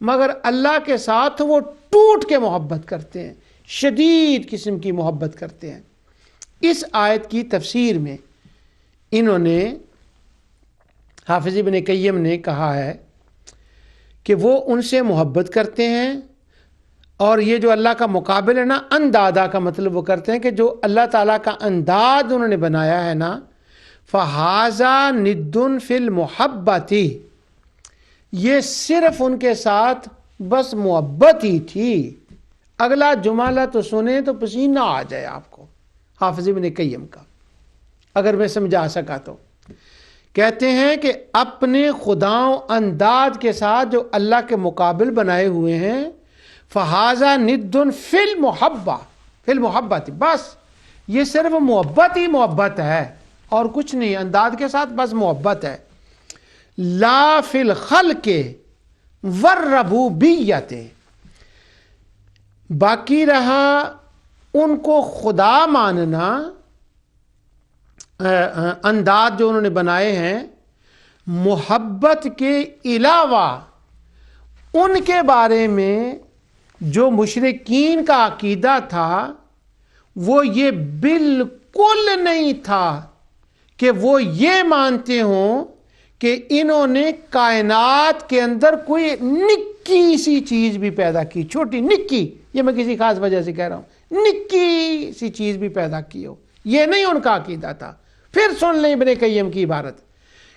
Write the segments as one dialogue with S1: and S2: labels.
S1: مگر اللہ کے ساتھ وہ ٹوٹ کے محبت کرتے ہیں، شدید قسم کی محبت کرتے ہیں۔ اس آیت کی تفسیر میں انہوں نے حافظ ابن قیم نے کہا ہے کہ وہ ان سے محبت کرتے ہیں، اور یہ جو اللہ کا مقابل ہے نا، اندادا کا مطلب وہ کرتے ہیں کہ جو اللہ تعالیٰ کا انداد انہوں نے بنایا ہے نا، فَهَذَا نِدٌّ فِي الْمُحَبَّةِ، یہ صرف ان کے ساتھ بس محبت ہی تھی۔ اگلا جملہ تو سنیں تو پسینہ آ جائے آپ کو، حافظ ابن قیم کا، اگر میں سمجھا سکا تو۔ کہتے ہیں کہ اپنے خداؤں انداد کے ساتھ جو اللہ کے مقابل بنائے ہوئے ہیں، فہذا ندٌ فی المحبہ، فی المحبت، بس یہ صرف محبت ہی محبت ہے اور کچھ نہیں، انداد کے ساتھ بس محبت ہے۔ لا فی الخلق والربوبیت، باقی رہا ان کو خدا ماننا، انداد جو انہوں نے بنائے ہیں، محبت کے علاوہ ان کے بارے میں جو مشرکین کا عقیدہ تھا وہ یہ بالکل نہیں تھا کہ وہ یہ مانتے ہوں کہ انہوں نے کائنات کے اندر کوئی نکی سی چیز بھی پیدا کی، چھوٹی نکی، یہ میں کسی خاص وجہ سے کہہ رہا ہوں، نکی سی چیز بھی پیدا کی ہو، یہ نہیں ان کا عقیدہ تھا۔ پھر سن لیں ابن قیم کی عبارت،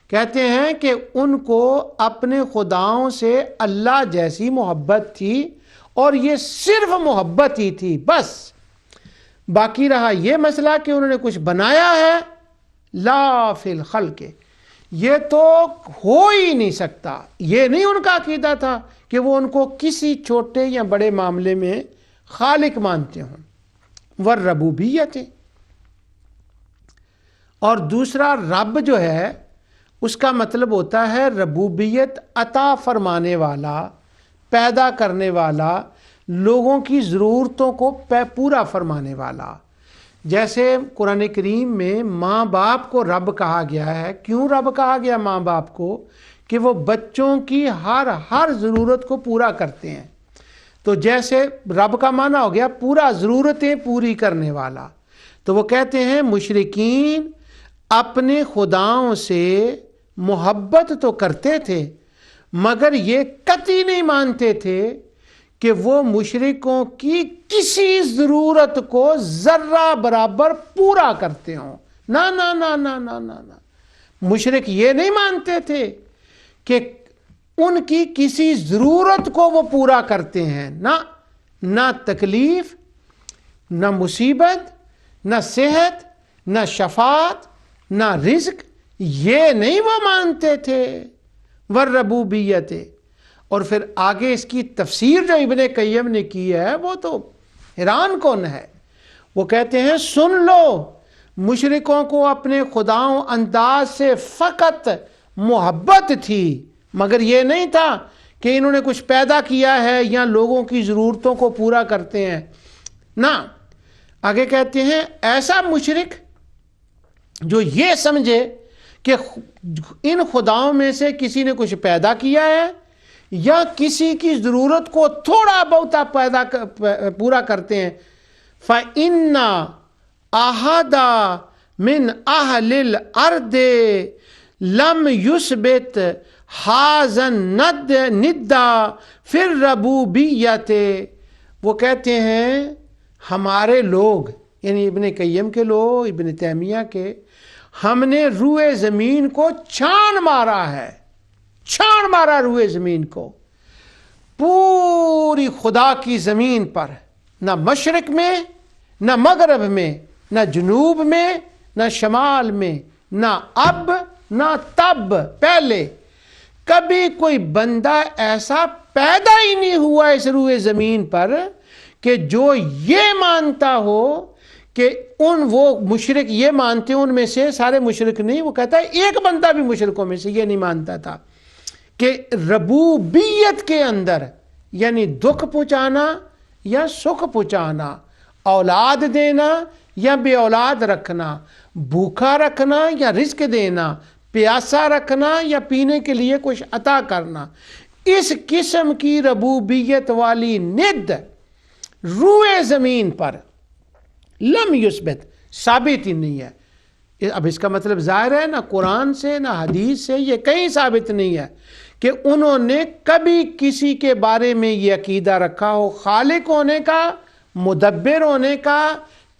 S1: کہتے ہیں کہ ان کو اپنے خداؤں سے اللہ جیسی محبت تھی، اور یہ صرف محبت ہی تھی بس۔ باقی رہا یہ مسئلہ کہ انہوں نے کچھ بنایا ہے، لا فی الخلق، یہ تو ہو ہی نہیں سکتا، یہ نہیں ان کا عقیدہ تھا کہ وہ ان کو کسی چھوٹے یا بڑے معاملے میں خالق مانتے ہوں۔ والربوبیت، اور دوسرا رب جو ہے اس کا مطلب ہوتا ہے ربوبیت، عطا فرمانے والا، پیدا کرنے والا، لوگوں کی ضرورتوں کو پورا فرمانے والا۔ جیسے قرآن کریم میں ماں باپ کو رب کہا گیا ہے۔ کیوں رب کہا گیا ماں باپ کو؟ کہ وہ بچوں کی ہر ضرورت کو پورا کرتے ہیں۔ تو جیسے رب کا معنی ہو گیا پورا، ضرورتیں پوری کرنے والا۔ تو وہ کہتے ہیں مشرکین اپنے خداؤں سے محبت تو کرتے تھے، مگر یہ قطعی نہیں مانتے تھے کہ وہ مشرکوں کی کسی ضرورت کو ذرہ برابر پورا کرتے ہوں۔ نہ نہ نہ نہ نہ نہ نہ، مشرک یہ نہیں مانتے تھے کہ ان کی کسی ضرورت کو وہ پورا کرتے ہیں، نہ تکلیف، نہ مصیبت، نہ صحت، نہ شفاعت، نہ رزق، یہ نہیں وہ مانتے تھے۔ والربوبیت، اور پھر آگے اس کی تفسیر جو ابن قیم نے کی ہے وہ تو حیران کن ہے۔ وہ کہتے ہیں سن لو، مشرکوں کو اپنے خداؤں انداز سے فقط محبت تھی، مگر یہ نہیں تھا کہ انہوں نے کچھ پیدا کیا ہے یا لوگوں کی ضرورتوں کو پورا کرتے ہیں، نہ۔ آگے کہتے ہیں ایسا مشرک جو یہ سمجھے کہ ان خداؤں میں سے کسی نے کچھ پیدا کیا ہے یا کسی کی ضرورت کو تھوڑا بہت پورا کرتے ہیں، فَإِنَّ أَحَدًا مِنْ أَهْلِ الْأَرْضِ لَمْ يُثْبِتْ هَذَا النِّدَّ فِي الرُّبُوبِيَّةِ۔ وہ کہتے ہیں ہمارے لوگ، یعنی ابن قیم کے لوگ، ابن تیمیہ کے، ہم نے روئے زمین کو چھان مارا ہے، چھان مارا روئے زمین کو، پوری خدا کی زمین پر، نہ مشرق میں، نہ مغرب میں، نہ جنوب میں، نہ شمال میں، نہ اب نہ تب، پہلے کبھی کوئی بندہ ایسا پیدا ہی نہیں ہوا اس روئے زمین پر کہ جو یہ مانتا ہو کہ وہ مشرک یہ مانتے ہیں، ان میں سے سارے مشرک نہیں، وہ کہتا ہے ایک بندہ بھی مشرکوں میں سے یہ نہیں مانتا تھا کہ ربوبیت کے اندر، یعنی دکھ پہنچانا یا سکھ پہنچانا، اولاد دینا یا بے اولاد رکھنا، بھوکا رکھنا یا رزق دینا، پیاسا رکھنا یا پینے کے لیے کچھ عطا کرنا، اس قسم کی ربوبیت والی ند روئے زمین پر لم یثبت ثابت ہی نہیں ہے. اب اس کا مطلب ظاہر ہے نہ قرآن سے نہ حدیث سے یہ کہیں ثابت نہیں ہے کہ انہوں نے کبھی کسی کے بارے میں یہ عقیدہ رکھا ہو خالق ہونے کا، مدبر ہونے کا،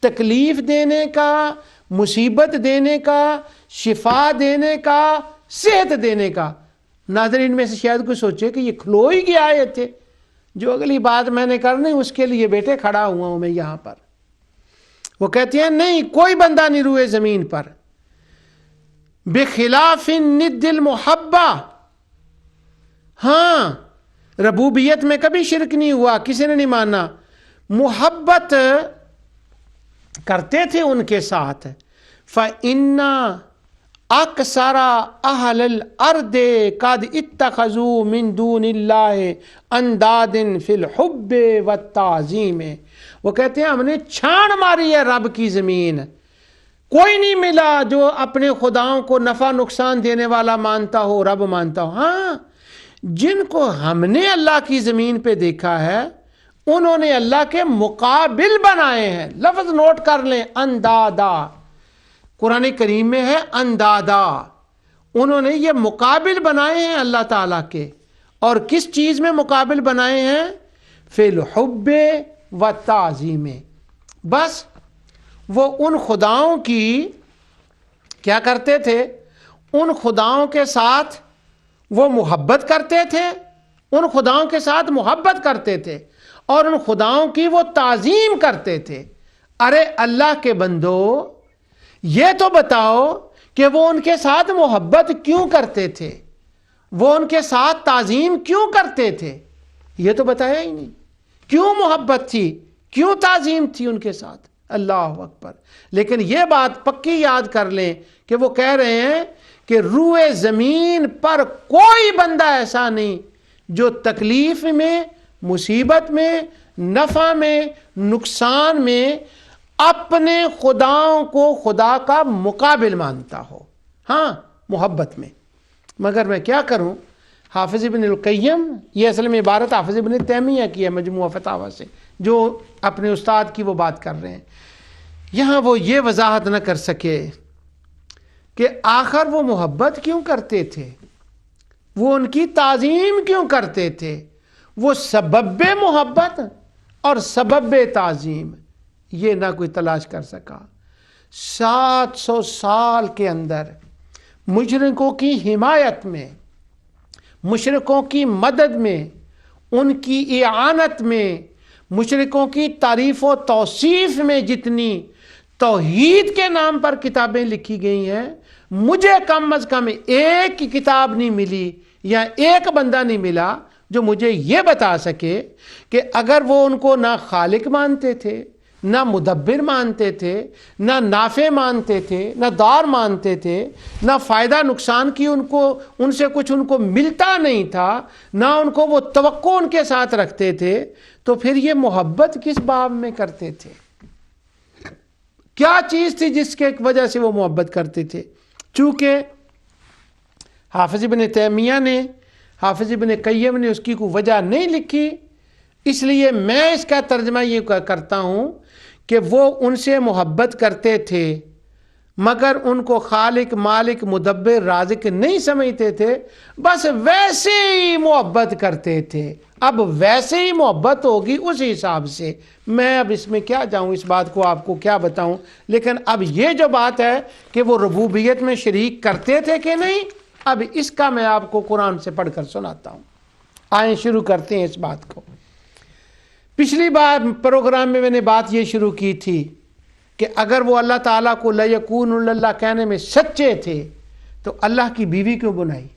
S1: تکلیف دینے کا، مصیبت دینے کا، شفا دینے کا، صحت دینے کا. ناظرین میں سے شاید کوئی سوچے کہ یہ کھلوئی کی آیت ہے، جو اگلی بات میں نے کرنی اس کے لیے بیٹے کھڑا ہوا ہوں میں یہاں پر. وہ کہتے ہیں نہیں، کوئی بندہ نہیں روئے زمین پر بخلاف الند المحبہ. ہاں ربوبیت میں کبھی شرک نہیں ہوا، کسی نے نہیں مانا، محبت کرتے تھے ان کے ساتھ. فَإِنَّا اکثر اہل الارض قد اتخذوا من دون اللہ انداد فی الحب والتعظیم. وہ کہتے ہیں ہم نے چھان ماری ہے رب کی زمین، کوئی نہیں ملا جو اپنے خداؤں کو نفع نقصان دینے والا مانتا ہو، رب مانتا ہو. ہاں جن کو ہم نے اللہ کی زمین پہ دیکھا ہے انہوں نے اللہ کے مقابل بنائے ہیں. لفظ نوٹ کر لیں، اندادا قرآن کریم میں ہے اندادا. انہوں نے یہ مقابل بنائے ہیں اللہ تعالیٰ کے. اور کس چیز میں مقابل بنائے ہیں؟ فی الحب والتعظیم. بس وہ ان خداؤں کی کیا کرتے تھے؟ ان خداؤں کے ساتھ وہ محبت کرتے تھے، ان خداؤں کے ساتھ محبت کرتے تھے اور ان خداؤں کی وہ تعظیم کرتے تھے. ارے اللہ کے بندو یہ تو بتاؤ کہ وہ ان کے ساتھ محبت کیوں کرتے تھے، وہ ان کے ساتھ تعظیم کیوں کرتے تھے؟ یہ تو بتایا ہی نہیں. کیوں محبت تھی، کیوں تعظیم تھی ان کے ساتھ؟ اللہ اکبر. لیکن یہ بات پکی یاد کر لیں کہ وہ کہہ رہے ہیں کہ روئے زمین پر کوئی بندہ ایسا نہیں جو تکلیف میں، مصیبت میں، نفع میں، نقصان میں اپنے خداؤں کو خدا کا مقابل مانتا ہو. ہاں محبت میں. مگر میں کیا کروں، حافظ ابن القیم، یہ اصل میں عبارت حافظ ابن تیمیہ کی ہے مجموعہ فتاوی سے، جو اپنے استاد کی وہ بات کر رہے ہیں. یہاں وہ یہ وضاحت نہ کر سکے کہ آخر وہ محبت کیوں کرتے تھے، وہ ان کی تعظیم کیوں کرتے تھے. وہ سبب محبت اور سبب تعظیم یہ نہ کوئی تلاش کر سکا. 700 سال کے اندر مشرکوں کی حمایت میں، مشرکوں کی مدد میں، ان کی اعانت میں، مشرکوں کی تعریف و توصیف میں جتنی توحید کے نام پر کتابیں لکھی گئی ہیں، مجھے کم از کم ایک کی کتاب نہیں ملی یا ایک بندہ نہیں ملا جو مجھے یہ بتا سکے کہ اگر وہ ان کو نہ خالق مانتے تھے، نہ مدبر مانتے تھے، نہ نافع مانتے تھے، نہ دار مانتے تھے، نہ فائدہ نقصان کی ان سے کچھ ان کو ملتا نہیں تھا، نہ ان کو وہ توقع ان کے ساتھ رکھتے تھے، تو پھر یہ محبت کس باب میں کرتے تھے؟ کیا چیز تھی جس کے وجہ سے وہ محبت کرتے تھے؟ چونکہ حافظ ابن تیمیہ نے، حافظ ابن قیم نے اس کی کوئی وجہ نہیں لکھی، اس لیے میں اس کا ترجمہ یہ کرتا ہوں کہ وہ ان سے محبت کرتے تھے مگر ان کو خالق، مالک، مدبر، رازق نہیں سمجھتے تھے، بس ویسے ہی محبت کرتے تھے. اب ویسے ہی محبت ہوگی اس حساب سے. میں اب اس میں کیا جاؤں، اس بات کو آپ کو کیا بتاؤں. لیکن اب یہ جو بات ہے کہ وہ ربوبیت میں شریک کرتے تھے کہ نہیں، اب اس کا میں آپ کو قرآن سے پڑھ کر سناتا ہوں. آئیں شروع کرتے ہیں اس بات کو. پچھلی بار پروگرام میں نے بات یہ شروع کی تھی کہ اگر وہ اللہ تعالیٰ کو لَيَكُونُ اللہ کہنے میں سچے تھے تو اللہ کی بیوی کیوں بنائی،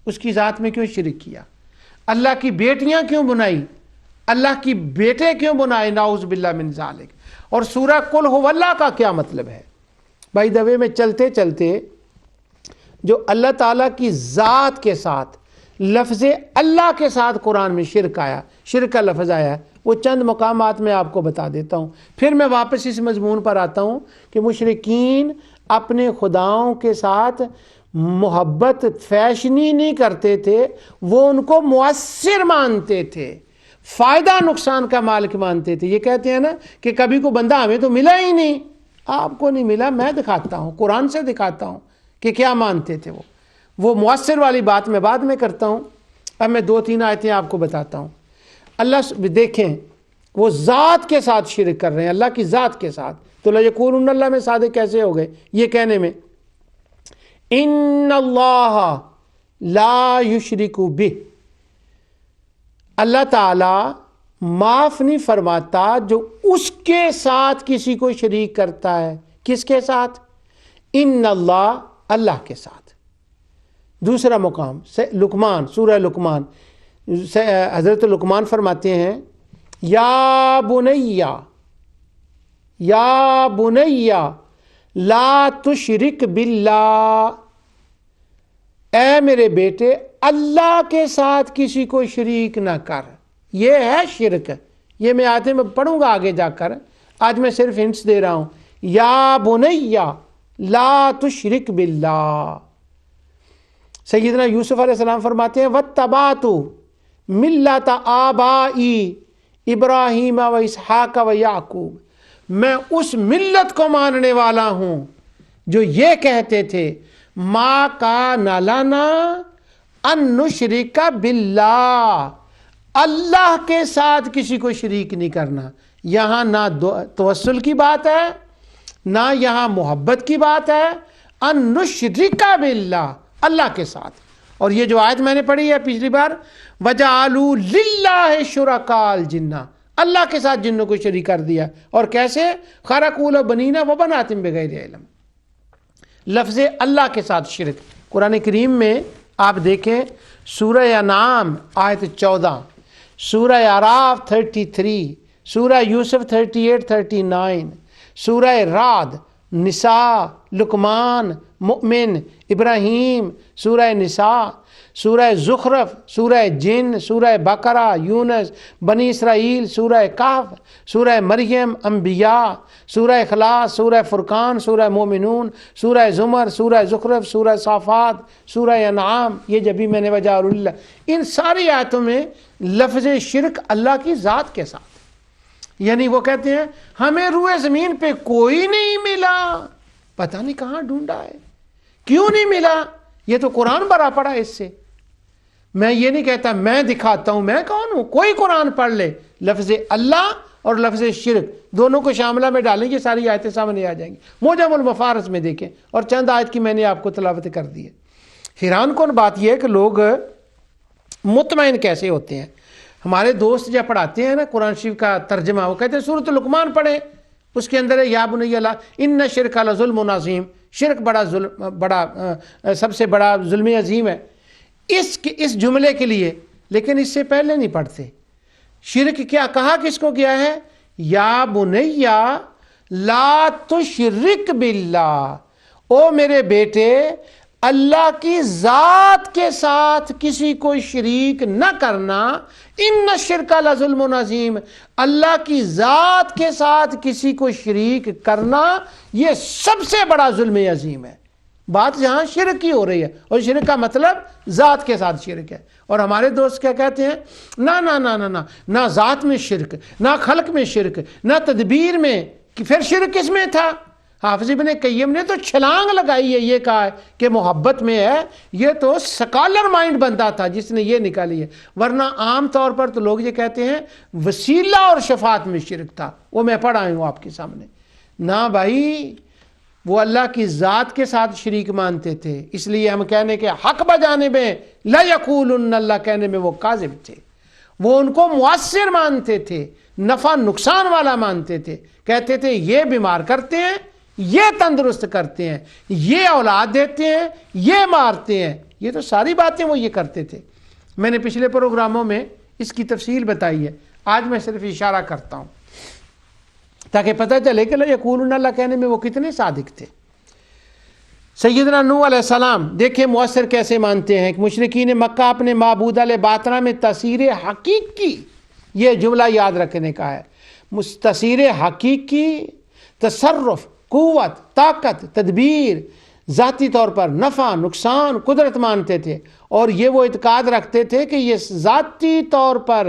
S1: اس کی ذات میں کیوں شرک کیا؟ اللہ کی بیٹیاں کیوں بنائی، اللہ کی بیٹے کیوں بنائے، نعوذ باللہ من ذالک. اور سورہ قل هو اللہ کا کیا مطلب ہے؟ بھائی دوے میں چلتے چلتے جو اللہ تعالیٰ کی ذات کے ساتھ، لفظ اللہ کے ساتھ قرآن میں شرک آیا، شرک کا لفظ آیا، وہ چند مقامات میں آپ کو بتا دیتا ہوں. پھر میں واپس اس مضمون پر آتا ہوں کہ مشرکین اپنے خداؤں کے ساتھ محبت فیشنی نہیں کرتے تھے، وہ ان کو مؤثر مانتے تھے، فائدہ نقصان کا مالک مانتے تھے۔ یہ کہتے ہیں نا کہ کبھی کو بندہ ہمیں تو ملا ہی نہیں، آپ کو نہیں ملا، میں دکھاتا ہوں، قرآن سے دکھاتا ہوں کہ کیا مانتے تھے وہ مؤثر والی بات میں بعد میں کرتا ہوں۔ اب میں 2-3 آیتیں آپ کو بتاتا ہوں۔ اللہ دیکھیں وہ ذات کے ساتھ شرک کر رہے ہیں، اللہ کی ذات کے ساتھ۔ تو یقولون اللہ میں صادق کیسے ہو گئے یہ کہنے میں؟ ان اللہ لا یشرک بہ، اللہ تعالی معاف نہیں فرماتا جو اس کے ساتھ کسی کو شریک کرتا ہے۔ کس کے ساتھ؟ ان اللہ، اللہ کے ساتھ۔ دوسرا مقام لقمان، سورہ لقمان، حضرت لقمان فرماتے ہیں یا بنیا لا تشرک باللہ، اے میرے بیٹے اللہ کے ساتھ کسی کو شریک نہ کر۔ یہ ہے شرک، یہ میں آتے میں پڑھوں گا آگے جا کر، آج میں صرف ہنٹس دے رہا ہوں۔ یا بنیا لا تشرک باللہ۔ سیدنا یوسف علیہ السلام فرماتے ہیں واتبعت ملۃ آبائی ابراہیم و اسحاق و یعقوب، میں اس ملت کو ماننے والا ہوں جو یہ کہتے تھے ما کان لنا ان نشرک باللہ، اللہ کے ساتھ کسی کو شریک نہیں کرنا۔ یہاں نہ توسل کی بات ہے، نہ یہاں محبت کی بات ہے، ان نشرک باللہ، اللہ کے ساتھ۔ اور یہ جو آیت میں نے پڑھی ہے پچھلی بار، وَجَعَلُوا لِلَّهِ شُرَكَاءَ الْجِنَّ، اللہ کے ساتھ جنوں کو شریک کر دیا۔ اور کیسے؟ خَرَقُوا لَهُ بَنِينَ وَبَنَاتٍ بِغَيْرِ علم۔ لفظ اللہ کے ساتھ شرک قرآن کریم میں آپ دیکھیں، سورہ انعام آیت 14، سورہ اعراف 33، سورہ یوسف 38-39، سورہ رعد، نساء، لقمان، مؤمن، ابراہیم، سورہ نساء، سورہ زخرف، سورہ جن، سورہ بقرہ، یونس، بنی اسرائیل، سورہ کہف، سورہ مریم، انبیاء، سورہ اخلاص، سورہ فرقان، سورہ مومنون، سورہ زمر، سورہ زخرف، سورہ صافات، سورہ انعام، یہ جبھی میں نے وجہ اللہ، ان ساری آیتوں میں لفظ شرک اللہ کی ذات کے ساتھ۔ یعنی وہ کہتے ہیں ہمیں روئے زمین پہ کوئی نہیں ملا، پتہ نہیں کہاں ڈھونڈا ہے، کیوں نہیں ملا؟ یہ تو قرآن بھرا پڑا ہے اس سے۔ میں یہ نہیں کہتا میں دکھاتا ہوں، میں کون ہوں؟ کوئی قرآن پڑھ لے، لفظ اللہ اور لفظ شرک دونوں کو شاملہ میں ڈالیں، یہ ساری آیتیں سامنے آ جائیں گی۔ موجم المفارس میں دیکھیں، اور چند آیت کی میں نے آپ کو تلاوت کر دی ہے۔ حیران کن بات یہ ہے کہ لوگ مطمئن کیسے ہوتے ہیں۔ ہمارے دوست جب پڑھاتے ہیں نا قرآن شریف کا ترجمہ، وہ کہتے ہیں سورۃ لقمان پڑھیں، اس کے اندر ہے یا بنی لا ان الشرک لظلم عظیم، شرک بڑا سب سے بڑا ظلم عظیم ہے، اس جملے کے لیے، لیکن اس سے پہلے نہیں پڑھتے۔ شرک کیا کہا، کس کو کیا ہے؟ یا بنیا لا تشرک باللہ، او میرے بیٹے اللہ کی ذات کے ساتھ کسی کو شریک نہ کرنا، ان الشرک لظلم عظیم، اللہ کی ذات کے ساتھ کسی کو شریک کرنا یہ سب سے بڑا ظلم عظیم ہے۔ بات یہاں شرک کی ہو رہی ہے، اور شرک کا مطلب ذات کے ساتھ شرک ہے۔ اور ہمارے دوست کیا کہتے ہیں؟ نہ ذات میں شرک، نہ خلق میں شرک، نہ تدبیر میں، کہ پھر شرک کس میں تھا؟ حافظ ابن قیم نے تو چھلانگ لگائی ہے، یہ کہا ہے کہ محبت میں ہے۔ یہ تو سکالر مائنڈ بنتا تھا جس نے یہ نکالی ہے، ورنہ عام طور پر تو لوگ یہ کہتے ہیں وسیلہ اور شفاعت میں شرک تھا، وہ میں پڑھ آئی ہوں آپ کے سامنے۔ نہ بھائی، وہ اللہ کی ذات کے ساتھ شریک مانتے تھے، اس لیے ہم کہنے کے حق بجانب لا یقولن، اللہ کہنے میں وہ کاذب تھے۔ وہ ان کو مؤثر مانتے تھے، نفع نقصان والا مانتے تھے، کہتے تھے یہ بیمار کرتے ہیں، یہ تندرست کرتے ہیں، یہ اولاد دیتے ہیں، یہ مارتے ہیں، یہ تو ساری باتیں وہ یہ کرتے تھے۔ میں نے پچھلے پروگراموں میں اس کی تفصیل بتائی ہے، آج میں صرف اشارہ کرتا ہوں تاکہ پتہ چلے کہ لا یقولون، اللہ کہنے میں وہ کتنے صادق تھے۔ سیدنا نوح علیہ السلام دیکھیں مؤثر کیسے مانتے ہیں کہ مشرکین مکہ اپنے معبود باطنہ میں تاثیر حقیقی، یہ جملہ یاد رکھنے کا ہے، تاثیر حقیقی، تصرف، قوت، طاقت، تدبیر، ذاتی طور پر نفع نقصان قدرت مانتے تھے، اور یہ وہ اعتقاد رکھتے تھے کہ یہ ذاتی طور پر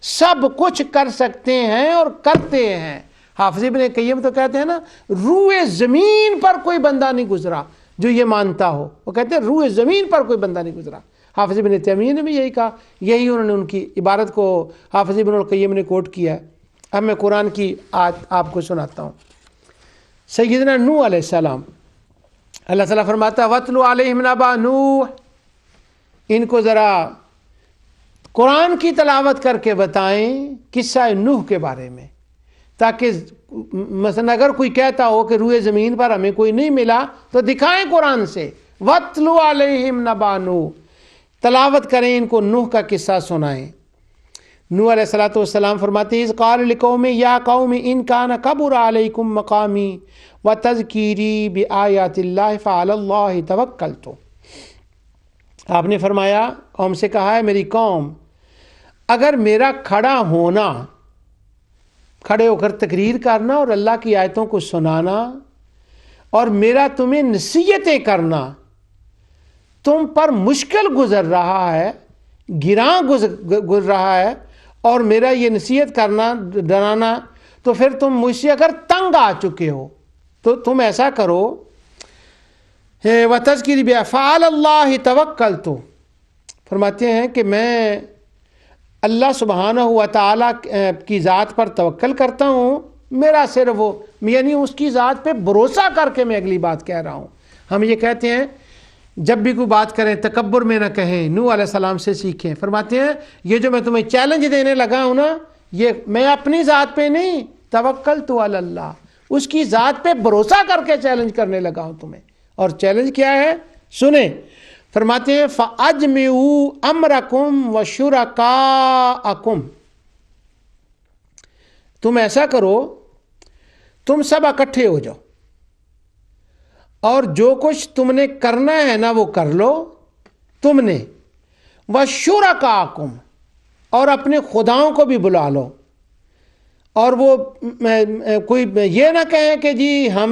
S1: سب کچھ کر سکتے ہیں اور کرتے ہیں۔ حافظ ابن قیم تو کہتے ہیں نا، روئے زمین پر کوئی بندہ نہیں گزرا جو یہ مانتا ہو، وہ کہتے ہیں روئے زمین پر کوئی بندہ نہیں گزرا۔ حافظ ابن تیمیہ نے بھی یہی کہا، یہی انہوں نے ان کی عبارت کو حافظ ابن القیم نے کوٹ کیا ہے۔ اب میں قرآن کی آیت آپ کو سناتا ہوں۔ سیدنا نوح علیہ السلام، اللہ تعالیٰ فرماتا ہے وَاتْلُ عَلَيْهِمْ نَبَأَ نوح، ان کو ذرا قرآن کی تلاوت کر کے بتائیں قصہ نوح کے بارے میں، تاکہ مثلا اگر کوئی کہتا ہو کہ روئے زمین پر ہمیں کوئی نہیں ملا تو دکھائیں قرآن سے۔ وَاتْلُ عَلَيْهِمْ نَبَأَ نوح، تلاوت کریں، ان کو نوح کا قصہ سنائیں۔ نوح علیہ السلام فرماتے ہیں اذ قال لقوم یا قوم ان کان کبر علیکم مقامی وتذکیری بآیات اللہ فعلی اللہ توکلت۔ آپ نے فرمایا، قوم سے کہا ہے میری قوم، اگر میرا کھڑا ہونا، کھڑے ہو کر تقریر کرنا اور اللہ کی آیتوں کو سنانا، اور میرا تمہیں نصیحتیں کرنا تم پر مشکل گزر رہا ہے، گراں گزر رہا ہے، اور میرا یہ نصیحت کرنا ڈرانا، تو پھر تم مجھ سے اگر تنگ آ چکے ہو تو تم ایسا کرو، وَتَذْكِرِ بِأَفْعَالِ اللَّهِ تَوَكَّلْتُ، فرماتے ہیں کہ میں اللہ سبحانہ و تعالیٰ کی ذات پر توکل کرتا ہوں، میرا صرف وہ یعنی اس کی ذات پہ بھروسہ کر کے میں اگلی بات کہہ رہا ہوں۔ ہم یہ کہتے ہیں جب بھی کوئی بات کریں تکبر میں نہ کہیں، نوح علیہ السلام سے سیکھیں۔ فرماتے ہیں یہ جو میں تمہیں چیلنج دینے لگا ہوں نا، یہ میں اپنی ذات پہ نہیں، توکلت علی اللہ، اس کی ذات پہ بھروسہ کر کے چیلنج کرنے لگا ہوں تمہیں۔ اور چیلنج کیا ہے سنیں، فرماتے ہیں فَأَجْمِعُوا أَمْرَكُمْ وَشُرَكَاءَكُمْ، تم ایسا کرو، تم سب اکٹھے ہو جاؤ اور جو کچھ تم نے کرنا ہے نا وہ کر لو تم نے، وَشُرَكَاءَكُمْ، اور اپنے خداؤں کو بھی بلا لو، اور وہ کوئی یہ نہ کہیں کہ جی ہم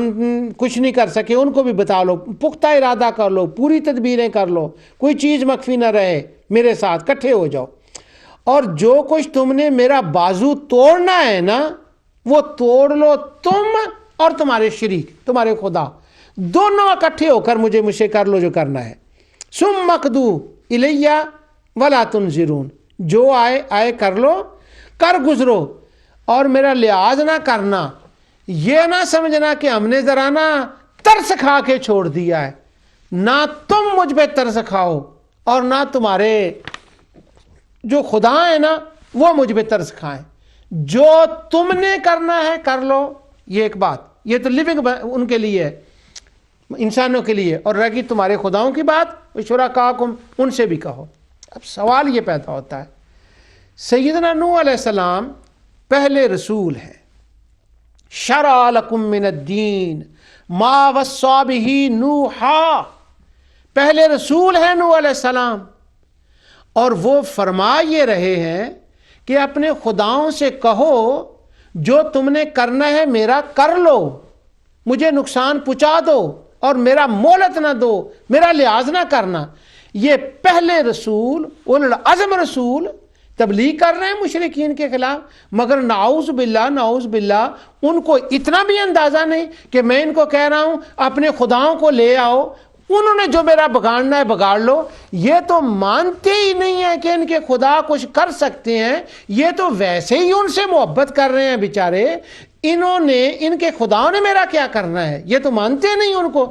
S1: کچھ نہیں کر سکے، ان کو بھی بتا لو، پختہ ارادہ کر لو، پوری تدبیریں کر لو، کوئی چیز مخفی نہ رہے، میرے ساتھ کٹھے ہو جاؤ، اور جو کچھ تم نے میرا بازو توڑنا ہے نا وہ توڑ لو، تم اور تمہارے شریک، تمہارے خدا دونوں اکٹھے ہو کر مجھ سے کر لو جو کرنا ہے۔ ثم اقضوا الی ولا تنظرون، جو آئے کر لو، کر گزرو، اور میرا لحاظ نہ کرنا، یہ نہ سمجھنا کہ ہم نے ذرا نا ترس کھا کے چھوڑ دیا ہے، نہ تم مجھ پہ ترس کھاؤ اور نہ تمہارے جو خدا ہیں نا وہ مجھ پہ ترس کھائیں، جو تم نے کرنا ہے کر لو۔ یہ ایک بات، یہ تو لیونگ ان کے لیے ہے، انسانوں کے لیے، اور رہی تمہارے خداؤں کی بات، شرکاکم، ان سے بھی کہو۔ اب سوال یہ پیدا ہوتا ہے، سیدنا نوح علیہ السلام پہلے رسول ہیں، شرع لکم من الدین ما وصی بہ نوحا، پہلے رسول ہیں نوح علیہ السلام، اور وہ فرما یہ رہے ہیں کہ اپنے خداؤں سے کہو جو تم نے کرنا ہے میرا کر لو، مجھے نقصان پہنچا دو اور میرا مہلت نہ دو، میرا لحاظ نہ کرنا۔ یہ پہلے رسول، اولو العزم رسول تبلیغ کر رہے ہیں مشرکین کے خلاف، مگر نعوذ باللہ ان کو اتنا بھی اندازہ نہیں کہ میں ان کو کہہ رہا ہوں اپنے خداؤں کو لے آؤ، انہوں نے جو میرا بگاڑنا ہے بگاڑ لو۔ یہ تو مانتے ہی نہیں ہیں کہ ان کے خدا کچھ کر سکتے ہیں، یہ تو ویسے ہی ان سے محبت کر رہے ہیں بیچارے، ان کے خداؤں نے میرا کیا کرنا ہے، یہ تو مانتے نہیں ان کو۔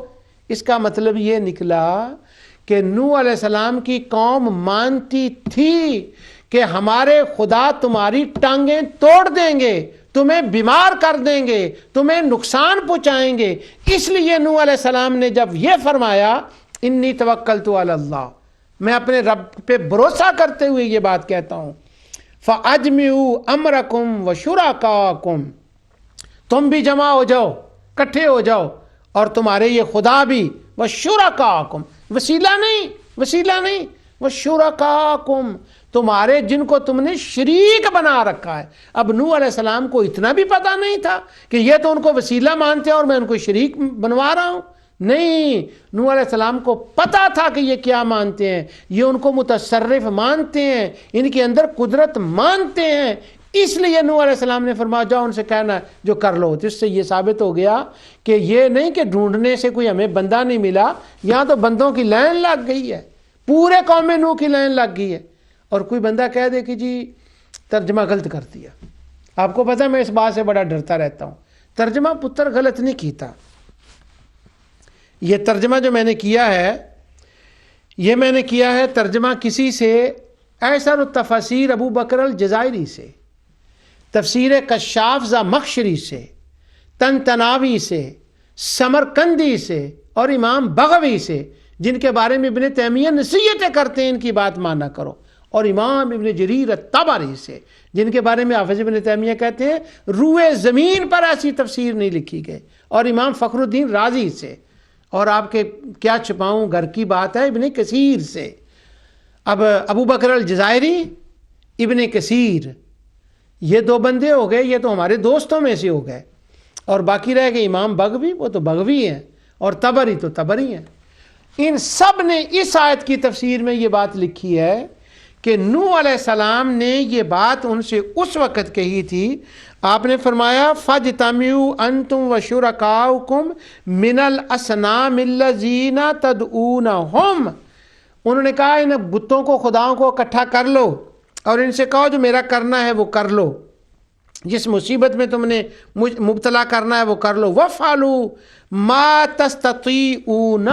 S1: اس کا مطلب یہ نکلا کہ نوح علیہ السلام کی قوم مانتی تھی کہ ہمارے خدا تمہاری ٹانگیں توڑ دیں گے، تمہیں بیمار کر دیں گے، تمہیں نقصان پہنچائیں گے۔ اس لیے نوح علیہ السلام نے جب یہ فرمایا انی توکلت علی اللہ، میں اپنے رب پہ بھروسہ کرتے ہوئے یہ بات کہتا ہوں، فَأَجْمِعُوا أَمْرَكُمْ وَشُرَكَاءَكُمْ، تم بھی جمع ہو جاؤ، کٹھے ہو جاؤ، اور تمہارے یہ خدا بھی، وَشُرَكَاءَكُمْ، وسیلہ نہیں، وَشُرَكَاءَكُمْ، تمہارے جن کو تم نے شریک بنا رکھا ہے۔ اب نوح علیہ السلام کو اتنا بھی پتہ نہیں تھا کہ یہ تو ان کو وسیلہ مانتے ہیں اور میں ان کو شریک بنوا رہا ہوں، نہیں، نوح علیہ السلام کو پتا تھا کہ یہ کیا مانتے ہیں، یہ ان کو متصرف مانتے ہیں، ان کے اندر قدرت مانتے ہیں، اس لیے نوح علیہ السلام نے فرمایا جاؤ ان سے کہنا ہے جو کر لو۔ جس سے یہ ثابت ہو گیا کہ یہ نہیں کہ ڈھونڈنے سے کوئی ہمیں بندہ نہیں ملا، یہاں تو بندوں کی لائن لگ گئی ہے، پورے قوم نوح کی لائن لگ گئی ہے۔ اور کوئی بندہ کہہ دے کہ جی ترجمہ غلط کر دیا، آپ کو پتہ میں اس بات سے بڑا ڈرتا رہتا ہوں، ترجمہ پتر غلط نہیں کیتا، یہ ترجمہ جو میں نے کیا ہے، یہ میں نے کیا ہے ترجمہ کسی سے، ایسر التفاسیر ابو بکر الجزائری سے، تفسیر کشاف زمخشری سے، طنطاوی سے، سمرقندی سے اور امام بغوی سے، جن کے بارے میں ابن تیمیہ نصیحتیں کرتے ہیں ان کی بات مانا کرو، اور امام ابن جریر الطبری سے، جن کے بارے میں حافظ ابن تیمیہ کہتے ہیں روئے زمین پر ایسی تفسیر نہیں لکھی گئی، اور امام فخر الدین رازی سے، اور آپ کے کیا چھپاؤں گھر کی بات ہے ابن کثیر سے۔ اب ابو بکر الجزائری، ابن کثیر، یہ دو بندے ہو گئے، یہ تو ہمارے دوستوں میں سے ہو گئے، اور باقی رہ گئے امام بغوی، وہ تو بغوی ہیں، اور طبری تو طبری ہیں۔ ان سب نے اس آیت کی تفسیر میں یہ بات لکھی ہے کہ نوح علیہ السلام نے یہ بات ان سے اس وقت کہی تھی، آپ نے فرمایا فَاجْتَمِعُوا أَنْتُمْ وَشُرَكَاؤُكُمْ مِنَ الْأَصْنَامِ الَّذِينَ تَدْعُونَهُمْ، انہوں نے کہا ان بتوں کو، خداؤں کو اکٹھا کر لو اور ان سے کہو جو میرا کرنا ہے وہ کر لو، جس مصیبت میں تم نے مبتلا کرنا ہے وہ کر لو، وَافْعَلُوا مَا تَسْتَطِيعُونَ،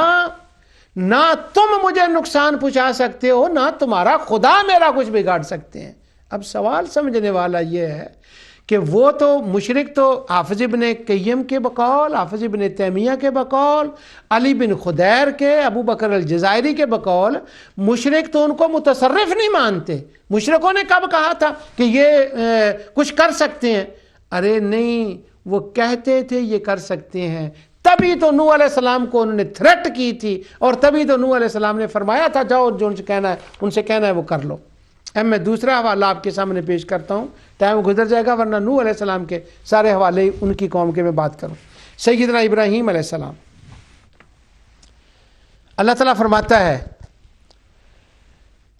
S1: نہ تم مجھے نقصان پہنچا سکتے ہو، نہ تمہارا خدا میرا کچھ بگاڑ سکتے ہیں۔ اب سوال سمجھنے والا یہ ہے کہ وہ تو مشرک تو حافظ ابن قیم کے بقول، حافظ ابن تیمیہ کے بقول، علی بن خدیر کے، ابو بکر الجزائری کے بقول، مشرک تو ان کو متصرف نہیں مانتے۔ مشرکوں نے کب کہا تھا کہ یہ کچھ کر سکتے ہیں؟ ارے نہیں، وہ کہتے تھے یہ کر سکتے ہیں، تبھی تو نوح علیہ السلام کو انہوں نے تھریٹ کی تھی، اور تبھی تو نوح علیہ السلام نے فرمایا تھا جاؤ جو ان سے کہنا ہے وہ کر لو۔ اب میں دوسرا حوالہ آپ کے سامنے پیش کرتا ہوں، ٹائم گزر جائے گا ورنہ نوح علیہ السلام کے سارے حوالے ان کی قوم کے میں بات کروں۔ سیدنا ابراہیم علیہ السلام، اللہ تعالیٰ فرماتا ہے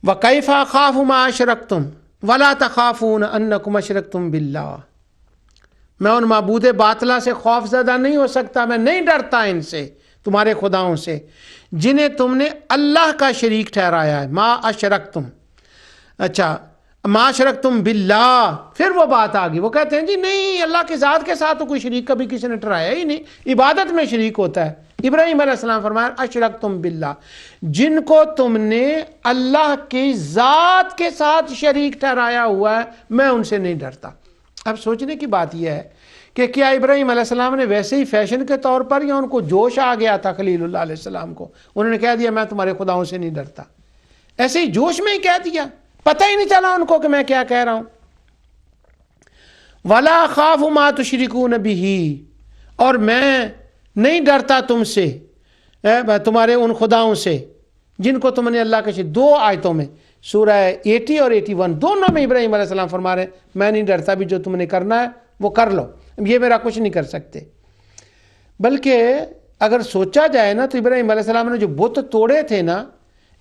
S1: وَكَيْفَ أَخَافُ مَا أَشْرَكْتُمْ وَلَا تَخَافُونَ أَنَّكُمْ أَشْرَكْتُمْ بِاللَّهِ، میں ان معبود باطلہ سے خوف زدہ نہیں ہو سکتا، میں نہیں ڈرتا ان سے، تمہارے خداؤں سے جنہیں تم نے اللہ کا شریک ٹھہرایا ہے۔ ما اشرکتم، اچھا ما اشرکتم باللہ، پھر وہ بات آ گئی، وہ کہتے ہیں جی نہیں، اللہ کی ذات کے ساتھ تو کوئی شریک کبھی کسی نے ٹھہرایا ہی نہیں، عبادت میں شریک ہوتا ہے۔ ابراہیم علیہ السلام فرمایا اشرکتم باللہ، جن کو تم نے اللہ کی ذات کے ساتھ شریک ٹھہرایا ہوا ہے، میں ان سے نہیں ڈرتا۔ اب سوچنے کی بات یہ ہے کہ کیا ابراہیم علیہ السلام نے ویسے ہی فیشن کے طور پر، یا ان کو جوش آ گیا تھا خلیل اللہ علیہ السلام کو، انہوں نے کہہ دیا میں تمہارے خداؤں سے نہیں ڈرتا، ایسے ہی جوش میں ہی کہہ دیا، پتہ ہی نہیں چلا ان کو کہ میں کیا کہہ رہا ہوں۔ وَلَا أَخَافُ مَا تُشْرِكُونَ بِهِ، اور میں نہیں ڈرتا تم سے، تمہارے ان خداؤں سے جن کو تم نے اللہ کے شریک۔ دو آیتوں میں سورہ 80 اور 81 دونوں میں ابراہیم علیہ السلام فرما رہے ہیں میں نہیں ڈرتا، بھی جو تم نے کرنا ہے وہ کر لو، یہ میرا کچھ نہیں کر سکتے۔ بلکہ اگر سوچا جائے نا تو ابراہیم علیہ السلام نے جو بت توڑے تھے نا،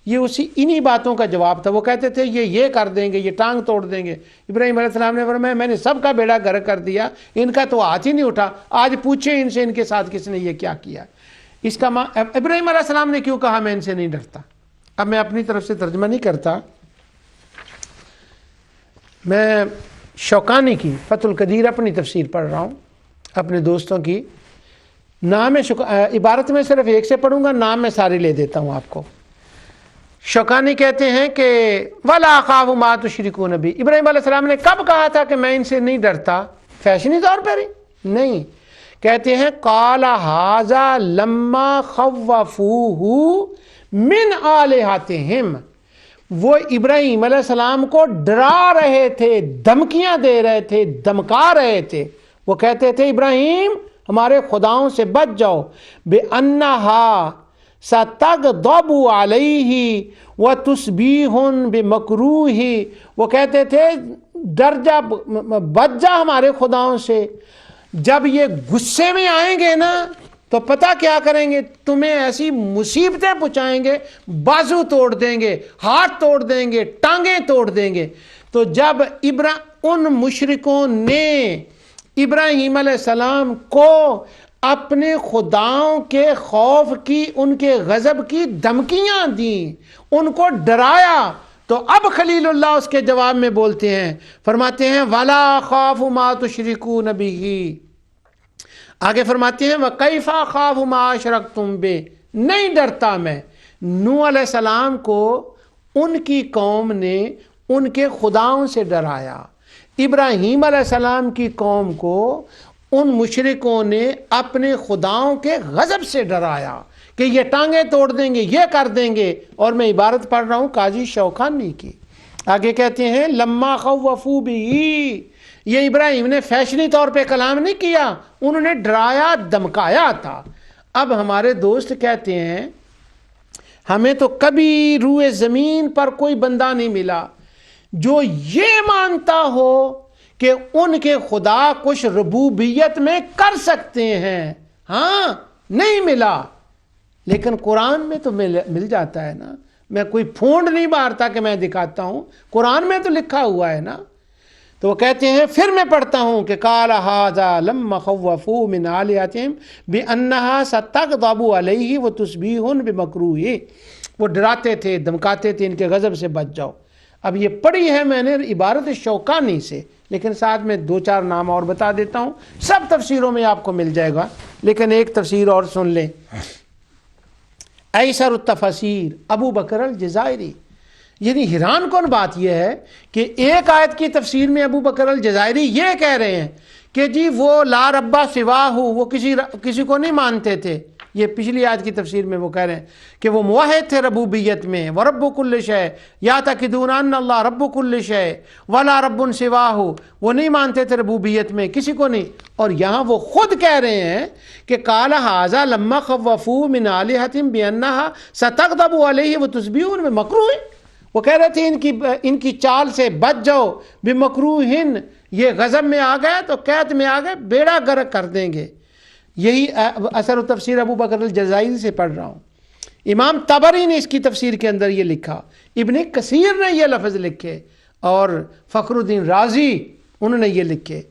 S1: یہ اسی انہی باتوں کا جواب تھا۔ وہ کہتے تھے یہ کر دیں گے، یہ ٹانگ توڑ دیں گے۔ ابراہیم علیہ السلام نے فرمایا میں نے سب کا بیڑا غرق کر دیا، ان کا تو ہاتھ ہی نہیں اٹھا، آج پوچھیں ان سے ان کے ساتھ کس نے یہ کیا کیا۔ اس کا ابراہیم علیہ السلام نے کیوں کہا میں ان سے نہیں ڈرتا؟ اب میں اپنی طرف سے ترجمہ نہیں کرتا، میں شوکانی کی فتح القدیر اپنی تفسیر پڑھ رہا ہوں اپنے دوستوں کی، نام عبارت میں صرف ایک سے پڑھوں گا، نام میں سارے لے دیتا ہوں آپ کو۔ شوکانی کہتے ہیں کہ وَلَا أَخَافُ مَا تُشْرِكُونَ بِهِ، ابراہیم علیہ السلام نے کب کہا تھا کہ میں ان سے نہیں ڈرتا؟ فیشنی طور پر ہی نہیں، کہتے ہیں قَالَ هَذَا لَمَّا خَوَّفُوهُ مِنْ آلِهَتِهِمْ، وہ ابراہیم علیہ السلام کو ڈرا رہے تھے، دھمکیاں دے رہے تھے، دھمکا رہے تھے۔ وہ کہتے تھے ابراہیم ہمارے خداؤں سے بچ جاؤ، بِأَنَّهَا سَتَغْضَبُ عَلَيْهِ وَتُصْبِحُ بِمَكْرُوهِ، وہ کہتے تھے ڈر جا، بچ جا ہمارے خداؤں سے، جب یہ غصے میں آئیں گے نا تو پتہ کیا کریں گے؟ تمہیں ایسی مصیبتیں پہنچائیں گے، بازو توڑ دیں گے، ہاتھ توڑ دیں گے، ٹانگیں توڑ دیں گے۔ تو جب ان مشرکوں نے ابراہیم علیہ السلام کو اپنے خداؤں کے خوف کی، ان کے غضب کی دھمکیاں دیں، ان کو ڈرایا، تو اب خلیل اللہ اس کے جواب میں بولتے ہیں، فرماتے ہیں وَلَا خَافُ مَا تُشْرِكُونَ بِهِ، آگے فرماتے ہیں وَكَيْفَ أَخَافُ مَا أَشْرَكْتُمْ بِهِ، نہیں ڈرتا میں۔ نوح علیہ السلام کو ان کی قوم نے ان کے خداؤں سے ڈرایا، ابراہیم علیہ السلام کی قوم کو ان مشرکوں نے اپنے خداؤں کے غضب سے ڈرایا کہ یہ ٹانگیں توڑ دیں گے، یہ کر دیں گے۔ اور میں عبارت پڑھ رہا ہوں قاضی شوکانی کی، آگے کہتے ہیں لما خوفوا بہ، یہ ابراہیم نے فیشنی طور پہ کلام نہیں کیا، انہوں نے ڈرایا دھمکایا تھا۔ اب ہمارے دوست کہتے ہیں ہمیں تو کبھی روئے زمین پر کوئی بندہ نہیں ملا جو یہ مانتا ہو کہ ان کے خدا کچھ ربوبیت میں کر سکتے ہیں، ہاں نہیں ملا، لیکن قرآن میں تو مل جاتا ہے نا۔ میں کوئی پھونڈ نہیں مارتا کہ میں دکھاتا ہوں، قرآن میں تو لکھا ہوا ہے نا۔ تو وہ کہتے ہیں، پھر میں پڑھتا ہوں کہ قال ھذا لما خوفوا من آلہتہم بانھا ستغضب علیہ وتصبح بمکروہ، وہ ڈراتے تھے، دھمکاتے تھے ان کے غضب سے بچ جاؤ۔ اب یہ پڑھی ہے میں نے عبارت شوکانی سے، لیکن ساتھ میں 2-4 نام اور بتا دیتا ہوں، سب تفسیروں میں آپ کو مل جائے گا، لیکن ایک تفسیر اور سن لیں۔ ایسر التفاسیر ابو بکر الجزائری، یعنی حیران کن بات یہ ہے کہ ایک آیت کی تفسیر میں ابو بکر الجزائری یہ کہہ رہے ہیں کہ جی وہ لا ربا سوا ہو، وہ کسی کو نہیں مانتے تھے۔ یہ پچھلی آیت کی تفسیر میں وہ کہہ رہے ہیں کہ وہ موحد تھے ربوبیت میں، ورب کل شے یعتقدون ان اللہ رب کل شے ولا رب سوا ہو، وہ نہیں مانتے تھے ربوبیت میں کسی کو نہیں۔ اور یہاں وہ خود کہہ رہے ہیں کہ قال ھذا لما خوفوا من آلہتہم بانھا ستغضب علیہ وتصبح بمکروہ، وہ کہہ رہے تھے ان کی چال سے بچ جاؤ، بمکروہ، یہ غضب میں آ گئے تو قید میں آ گئے، بیڑا غرق کر دیں گے۔ یہی اثر و تفسیر ابو بکر الجزائری سے پڑھ رہا ہوں۔ امام طبری نے اس کی تفسیر کے اندر یہ لکھا، ابن کثیر نے یہ لفظ لکھے، اور فخر الدین رازی انہوں نے یہ لکھے،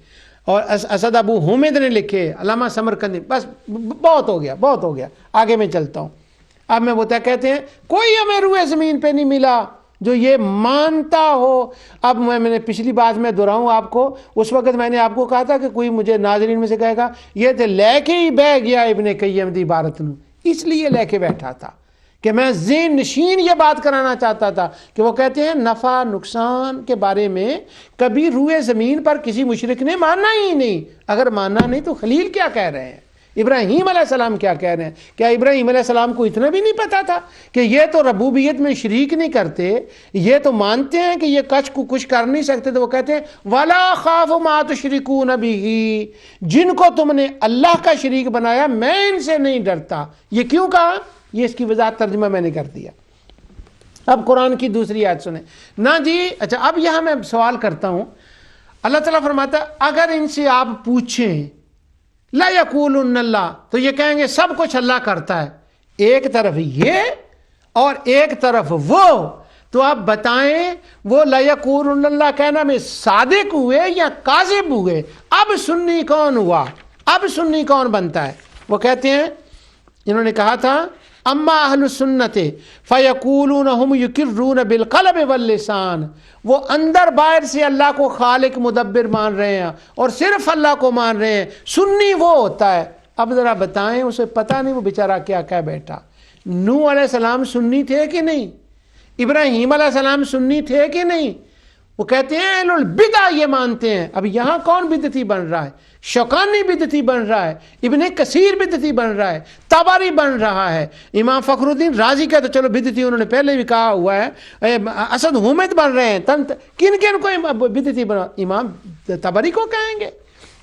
S1: اور اسد ابو حامد نے لکھے، علامہ سمرقندی۔ بس بہت ہو گیا، آگے میں چلتا ہوں۔ اب میں بتا کہتے ہیں کوئی ہمیں روئے زمین پہ نہیں ملا جو یہ مانتا ہو۔ اب میں نے پچھلی بات میں دہراؤں آپ کو، اس وقت میں نے آپ کو کہا تھا کہ کوئی مجھے ناظرین میں سے کہے گا یہ تو لے کے ہی بہ گیا ابن قیم دی عبارت نو، اس لیے لے کے بیٹھا تھا کہ میں ذہن نشین یہ بات کرانا چاہتا تھا کہ وہ کہتے ہیں نفع نقصان کے بارے میں کبھی روئے زمین پر کسی مشرک نے ماننا ہی نہیں۔ اگر ماننا نہیں تو خلیل کیا کہہ رہے ہیں، ابراہیم علیہ السلام کیا کہہ رہے ہیں؟ کیا ابراہیم علیہ السلام کو اتنا بھی نہیں پتا تھا کہ یہ تو ربوبیت میں شریک نہیں کرتے، یہ تو مانتے ہیں کہ یہ کچھ کر نہیں سکتے، تو وہ کہتے ہیں وَلَا خَافُ مَا تُشْرِكُونَ بِهِ، جن کو تم نے اللہ کا شریک بنایا میں ان سے نہیں ڈرتا۔ یہ کیوں کہا؟ یہ اس کی وضاحت ترجمہ میں نے کر دیا۔ اب قرآن کی دوسری آیت سنیں نا جی۔ اچھا، اب یہاں میں سوال کرتا ہوں، اللہ تعالیٰ فرماتا ہے اگر ان سے آپ پوچھیں لا یقولن اللہ، تو یہ کہیں گے سب کچھ اللہ کرتا ہے، ایک طرف یہ اور ایک طرف وہ، تو آپ بتائیں وہ لا یقولن اللہ کہنا میں صادق ہوئے یا کاذب ہوئے؟ اب سنی کون ہوا؟ اب سنی کون بنتا ہے؟ وہ کہتے ہیں، انہوں نے کہا تھا اما اہل السنت فیقولون ہم یقرون بالقلب واللسان، وہ اندر باہر سے اللہ کو خالق مدبر مان رہے ہیں اور صرف اللہ کو مان رہے ہیں۔ سنی وہ ہوتا ہے۔ اب ذرا بتائیں، اسے پتہ نہیں وہ بیچارہ کیا کہہ بیٹھا۔ نوح علیہ السلام سنی تھے کہ نہیں؟ ابراہیم علیہ السلام سنی تھے کہ نہیں؟ وہ کہتے ہیں اہل البدع یہ مانتے ہیں۔ اب یہاں کون بدعتی بن رہا ہے؟ شوکانی بدعتی بن رہا ہے، ابن کثیر بدعتی بن رہا ہے، طبری بن رہا ہے، امام فخر الدین رازی کا تو چلو بدعتی انہوں نے پہلے بھی کہا ہوا ہے، اسد حامد بن رہے ہیں۔ کن کو بدعتی بنا؟ امام طبری کو کہیں گے،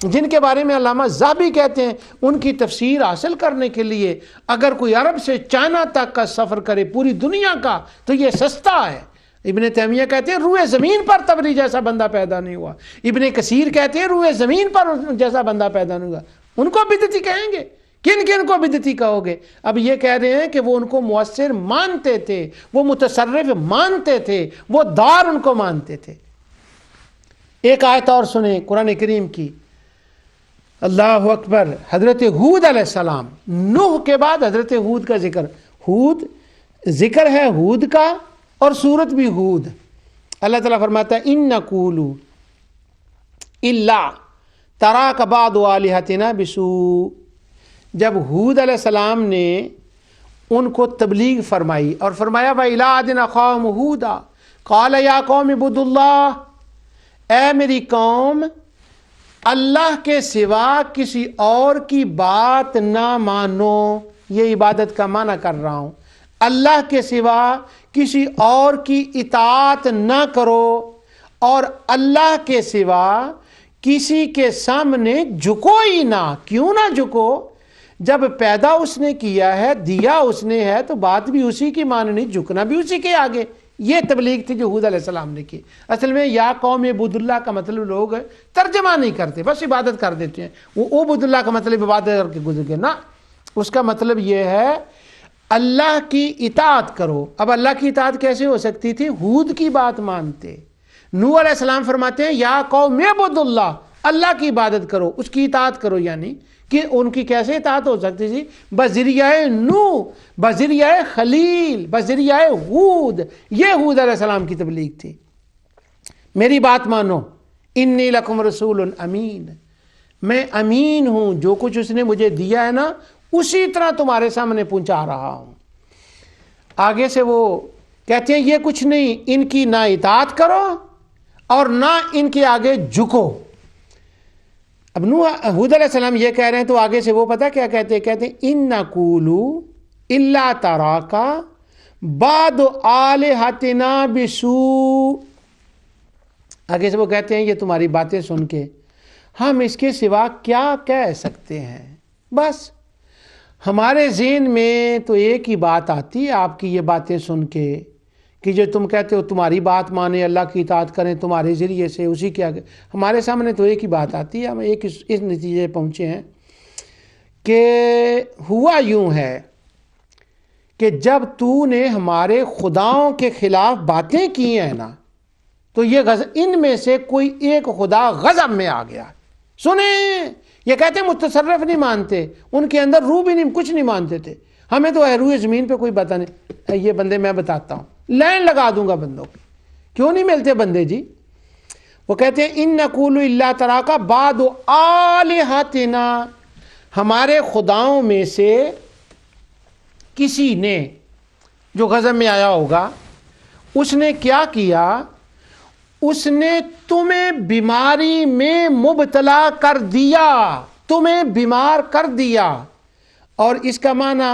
S1: جن کے بارے میں علامہ ذہبی کہتے ہیں ان کی تفسیر حاصل کرنے کے لیے اگر کوئی عرب سے چائنا تک کا سفر کرے پوری دنیا کا تو یہ سستا ہے۔ ابن تیمیہ کہتے ہیں روئے زمین پر طبری جیسا بندہ پیدا نہیں ہوا۔ ابن کثیر کہتے ہیں روئے زمین پر جیسا بندہ پیدا نہیں ہوا۔ ان کو بدعتی کہیں گے کن کن کو بدعتی کہو گے؟ اب یہ کہہ رہے ہیں کہ وہ ان کو مؤثر مانتے تھے، وہ متصرف مانتے تھے، وہ دار ان کو مانتے تھے۔ ایک آیت اور سنیں قرآن کریم کی، اللہ اکبر۔ حضرت ہود علیہ السلام، نوح کے بعد حضرت ہود کا ذکر، ہود ذکر ہے ہود کا، اور سورت بھی ہود۔ اللہ تعالیٰ فرماتا ہے ان نقول الا تراک بعض آلہتنا بسوء۔ جب ہود علیہ السلام نے ان کو تبلیغ فرمائی اور فرمایا وَإِلَىٰ عَادٍ أَخَاهُمْ هُودًا قَالَ يَا قَوْمِ اعْبُدُوا اللَّهَ، اے میری قوم اللہ کے سوا کسی اور کی بات نہ مانو۔ یہ عبادت کا معنی کر رہا ہوں، اللہ کے سوا کسی اور کی اطاعت نہ کرو، اور اللہ کے سوا کسی کے سامنے جھکو ہی نہ۔ کیوں نہ جھکو؟ جب پیدا اس نے کیا ہے، دیا اس نے ہے، تو بات بھی اسی کی ماننی، جھکنا بھی اسی کے آگے۔ یہ تبلیغ تھی جو ہود علیہ السلام نے کی۔ اصل میں یا قوم عبود اللہ کا مطلب لوگ ترجمہ نہیں کرتے، بس عبادت کر دیتے ہیں۔ وہ عبود اللہ کا مطلب عبادت کر کے گزر گئے، نہ، اس کا مطلب یہ ہے اللہ کی اطاعت کرو۔ اب اللہ کی اطاعت کیسے ہو سکتی تھی؟ ہود کی بات مانتے۔ نوح علیہ السلام فرماتے ہیں یا قوم اعبدوا اللہ، اللہ کی عبادت کرو، اس کی اطاعت کرو، یعنی کہ ان کی کیسے اطاعت ہو سکتی تھی؟ بذریعہ نوح، بذریعہ خلیل، بذریعہ ہود۔ یہ ہود علیہ السلام کی تبلیغ تھی۔ میری بات مانو، انی لکم رسول امین، میں امین ہوں، جو کچھ اس نے مجھے دیا ہے نا اسی طرح تمہارے سامنے پہنچا رہا ہوں۔ آگے سے وہ کہتے ہیں یہ کچھ نہیں، ان کی نہ اطاعت کرو اور نہ ان کے آگے جھکو۔ اب ہود علیہ السلام یہ کہہ رہے ہیں تو آگے سے وہ پتہ کیا کہتے ہیں؟ کہتے ہیں ان نقول الا تراکا بعض آلہتنا بسوء۔ آگے سے وہ کہتے ہیں یہ تمہاری باتیں سن کے ہم اس کے سوا کیا کہہ سکتے ہیں؟ بس ہمارے ذہن میں تو ایک ہی بات آتی ہے آپ کی یہ باتیں سن کے، کہ جو تم کہتے ہو تمہاری بات مانیں، اللہ کی اطاعت کریں تمہارے ذریعے سے، اسی کے آگے ہمارے سامنے تو ایک ہی بات آتی ہے۔ ہم ایک اس نتیجے پہنچے ہیں کہ ہوا یوں ہے کہ جب تو نے ہمارے خداؤں کے خلاف باتیں کی ہیں نا، تو یہ ان میں سے کوئی ایک خدا غضب میں آ گیا۔ سنیں، یہ کہتے ہیں متصرف نہیں مانتے، ان کے اندر روح بھی نہیں، کچھ نہیں مانتے تھے۔ ہمیں تو روح زمین پہ کوئی پتہ نہیں۔ یہ بندے میں بتاتا ہوں، لائن لگا دوں گا بندوں کی، کیوں نہیں ملتے بندے جی؟ وہ کہتے ہیں ان نقول الا تراکا بعض آلہتنا، ہمارے خداؤں میں سے کسی نے جو غضب میں آیا ہوگا، اس نے کیا کیا؟ اس نے تمہیں بیماری میں مبتلا کر دیا، تمہیں بیمار کر دیا۔ اور اس کا معنی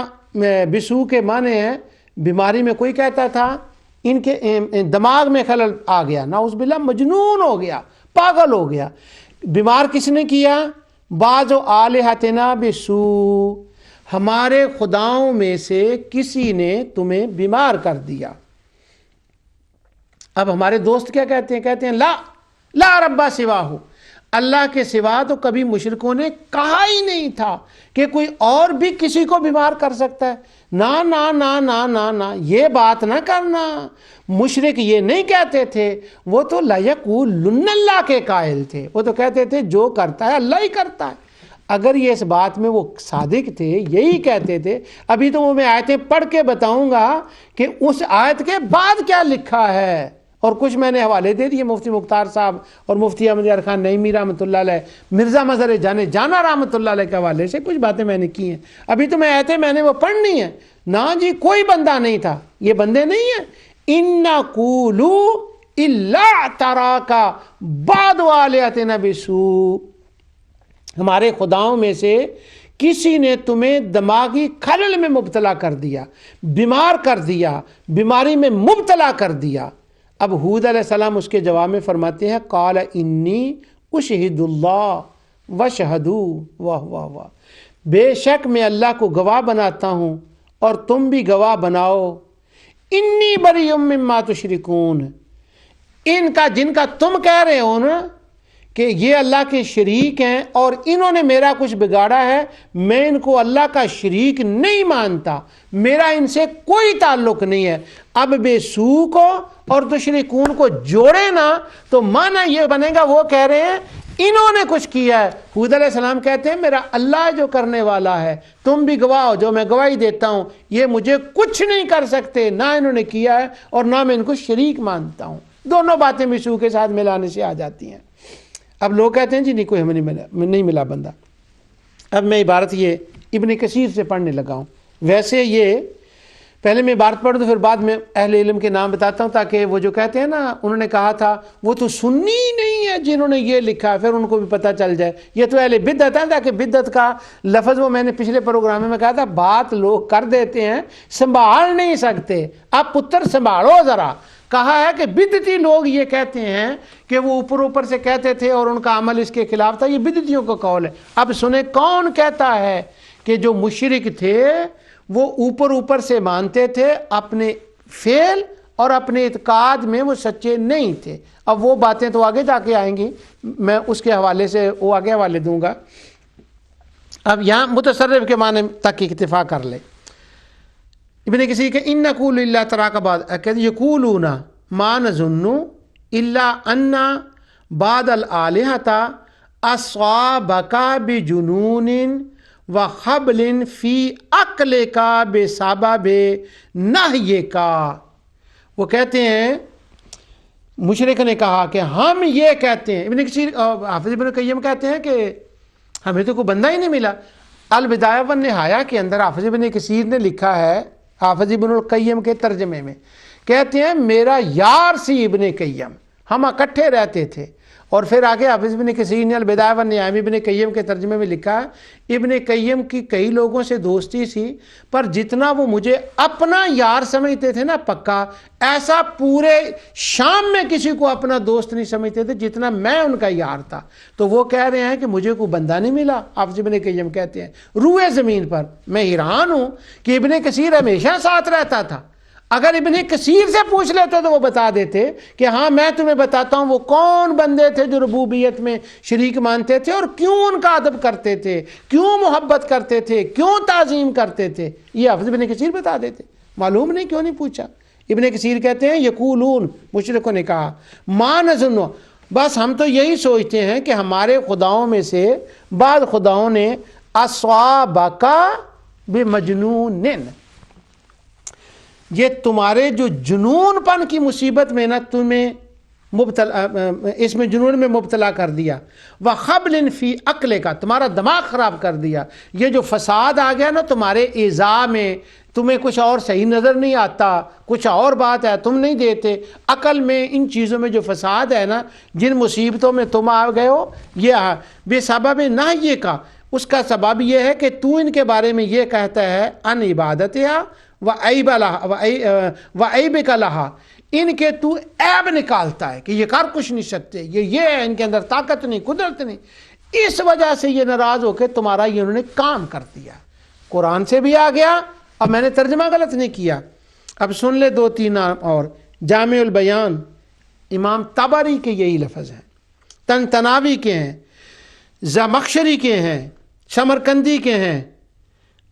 S1: بسو کے معنی ہے بیماری میں، کوئی کہتا تھا ان کے دماغ میں خلل آ گیا، نعوذ باللہ، مجنون ہو گیا، پاگل ہو گیا۔ بیمار کس نے کیا؟ بعض آلہتنا بسو، ہمارے خداؤں میں سے کسی نے تمہیں بیمار کر دیا۔ اب ہمارے دوست کیا کہتے ہیں؟ کہتے ہیں لا ربا سوا ہو، اللہ کے سوا تو کبھی مشرکوں نے کہا ہی نہیں تھا کہ کوئی اور بھی کسی کو بیمار کر سکتا ہے۔ نا نا نا نا نا نا، یہ بات نہ کرنا۔ مشرک یہ نہیں کہتے تھے، وہ تو لا یقولن اللہ کے قائل تھے، وہ تو کہتے تھے جو کرتا ہے اللہ ہی کرتا ہے۔ اگر یہ اس بات میں وہ صادق تھے، یہی کہتے تھے، ابھی تو وہ میں آیتیں پڑھ کے بتاؤں گا کہ اس آیت کے بعد کیا لکھا ہے، اور کچھ میں نے حوالے دے دیے مفتی مختار صاحب اور مفتی احمد یار خان نعیمی رحمۃ اللہ علیہ، مرزا مظہر جانا رحمۃ اللہ علیہ کے حوالے سے کچھ باتیں میں نے کی ہیں۔ ابھی تو میں آیتیں میں نے وہ پڑھنی ہے نا جی، کوئی بندہ نہیں تھا، یہ بندے نہیں ہیں۔ ان نقول الا تراکا بعض آلہتنا بسوء، ہمارے خداؤں میں سے کسی نے تمہیں دماغی خلل میں مبتلا کر دیا، بیمار کر دیا، بیماری میں مبتلا کر دیا۔ اب ہود علیہ السلام اس کے جواب میں فرماتے ہیں قال انی اشہد اللہ وشہدوا، واہ واہ واہ، بے شک میں اللہ کو گواہ بناتا ہوں اور تم بھی گواہ بناؤ، انی بریء مما تشرکون، ان کا جن کا تم کہہ رہے ہو نا کہ یہ اللہ کے شریک ہیں اور انہوں نے میرا کچھ بگاڑا ہے، میں ان کو اللہ کا شریک نہیں مانتا، میرا ان سے کوئی تعلق نہیں ہے۔ اب بے سو کو اور تشرکون کو جوڑے نا تو معنی یہ بنے گا وہ کہہ رہے ہیں انہوں نے کچھ کیا ہے۔ حود علیہ السلام کہتے ہیں میرا اللہ جو کرنے والا ہے، تم بھی گواہ ہو، جو میں گواہی دیتا ہوں، یہ مجھے کچھ نہیں کر سکتے، نہ انہوں نے کیا ہے اور نہ میں ان کو شریک مانتا ہوں۔ دونوں باتیں مسو کے ساتھ ملانے سے آ جاتی ہیں۔ اب لوگ کہتے ہیں جی نہیں، کوئی ہمیں نہیں ملا بندہ۔ اب میں عبارت یہ ابن کثیر سے پڑھنے لگا ہوں۔ ویسے یہ پہلے میں عبارت پڑھ دوں پھر بعد میں اہل علم کے نام بتاتا ہوں، تاکہ وہ جو کہتے ہیں نا انہوں نے کہا تھا وہ تو سنی ہی نہیں ہے جنہوں نے یہ لکھا، پھر ان کو بھی پتہ چل جائے یہ تو اہل بدعت ہے، تاکہ بدعت کا لفظ وہ میں نے پچھلے پروگرام میں کہا تھا بات لوگ کر دیتے ہیں سنبھال نہیں سکتے، اب پتر سنبھالو ذرا۔ کہا ہے کہ بدعتی لوگ یہ کہتے ہیں کہ وہ اوپر سے کہتے تھے اور ان کا عمل اس کے خلاف تھا، یہ بدعتیوں کا قول ہے۔ اب سنیں کون کہتا ہے کہ جو مشرک تھے وہ اوپر سے مانتے تھے، اپنے فعل اور اپنے اعتقاد میں وہ سچے نہیں تھے۔ اب وہ باتیں تو آگے جا کے آئیں گی، میں اس کے حوالے سے وہ آگے حوالے دوں گا۔ اب یہاں متصرف کے معنی تک اکتفا کر لے۔ ابن کثیر کہ ان نقول الا تراک بعد کہتے یقولون ما نظن الا ان بعد الالہۃ اصابک بجنون وخبل فی عقلک بسبب نہیک۔ وہ کہتے ہیں مشرک نے کہا کہ ہم یہ کہتے ہیں، ابن کثیر حافظ ابن قیم کہتے ہیں کہ ہمیں تو کوئی بندہ ہی نہیں ملا۔ البدایہ والنہایہ کے اندر حافظ ابن کثیر نے لکھا ہے، حافظ ابن القیم کے ترجمے میں کہتے ہیں میرا یار سی ابن قیم، ہم اکٹھے رہتے تھے۔ اور پھر آگے حافظ ابن کثیر نے البدایہ والنہایہ میں ابن قیم کے ترجمے میں لکھا ہے ابن قیم کی کئی لوگوں سے دوستی تھی، پر جتنا وہ مجھے اپنا یار سمجھتے تھے نا پکا، ایسا پورے شام میں کسی کو اپنا دوست نہیں سمجھتے تھے جتنا میں ان کا یار تھا۔ تو وہ کہہ رہے ہیں کہ مجھے کوئی بندہ نہیں ملا، حافظ ابن قیم کہتے ہیں روئے زمین پر۔ میں حیران ہوں کہ ابن کثیر ہمیشہ ساتھ رہتا تھا۔ اگر ابن کثیر سے پوچھ لیتے تو وہ بتا دیتے کہ ہاں میں تمہیں بتاتا ہوں وہ کون بندے تھے جو ربوبیت میں شریک مانتے تھے اور کیوں ان کا ادب کرتے تھے، کیوں محبت کرتے تھے، کیوں تعظیم کرتے تھے، یہ حافظ ابن کثیر بتا دیتے۔ معلوم نہیں کیوں نہیں پوچھا۔ ابن کثیر کہتے ہیں یقولون، مشرکوں نے کہا ما نظن، بس ہم تو یہی سوچتے ہیں کہ ہمارے خداؤں میں سے بعض خداؤں نے اصابک بمجنون، یہ تمہارے جو جنون پن کی مصیبت میں نا تمہیں مبتلا، اس میں جنون میں مبتلا کر دیا، وخبل فی عقل کا، تمہارا دماغ خراب کر دیا۔ یہ جو فساد آ گیا نا تمہارے اعضاء میں، تمہیں کچھ اور صحیح نظر نہیں آتا، کچھ اور بات ہے تم نہیں دیتے، عقل میں ان چیزوں میں جو فساد ہے نا، جن مصیبتوں میں تم آ گئے ہو، یہ بے سبب نہ یہ کا، اس کا سبب یہ ہے کہ تو ان کے بارے میں یہ کہتا ہے ان عبادتہا وعیبک لہا، ان کے تو عیب نکالتا ہے کہ یہ کر کچھ نہیں سکتے، یہ ہے، ان کے اندر طاقت نہیں، قدرت نہیں، اس وجہ سے یہ ناراض ہو کے تمہارا یہ انہوں نے کام کر دیا۔ قرآن سے بھی آ گیا، اب میں نے ترجمہ غلط نہیں کیا۔ اب سن لے دو تین اور۔ جامع البیان امام طبری کے یہی لفظ ہیں، طنطاوی کے ہیں، زمخشری کے ہیں، سمرقندی کے ہیں،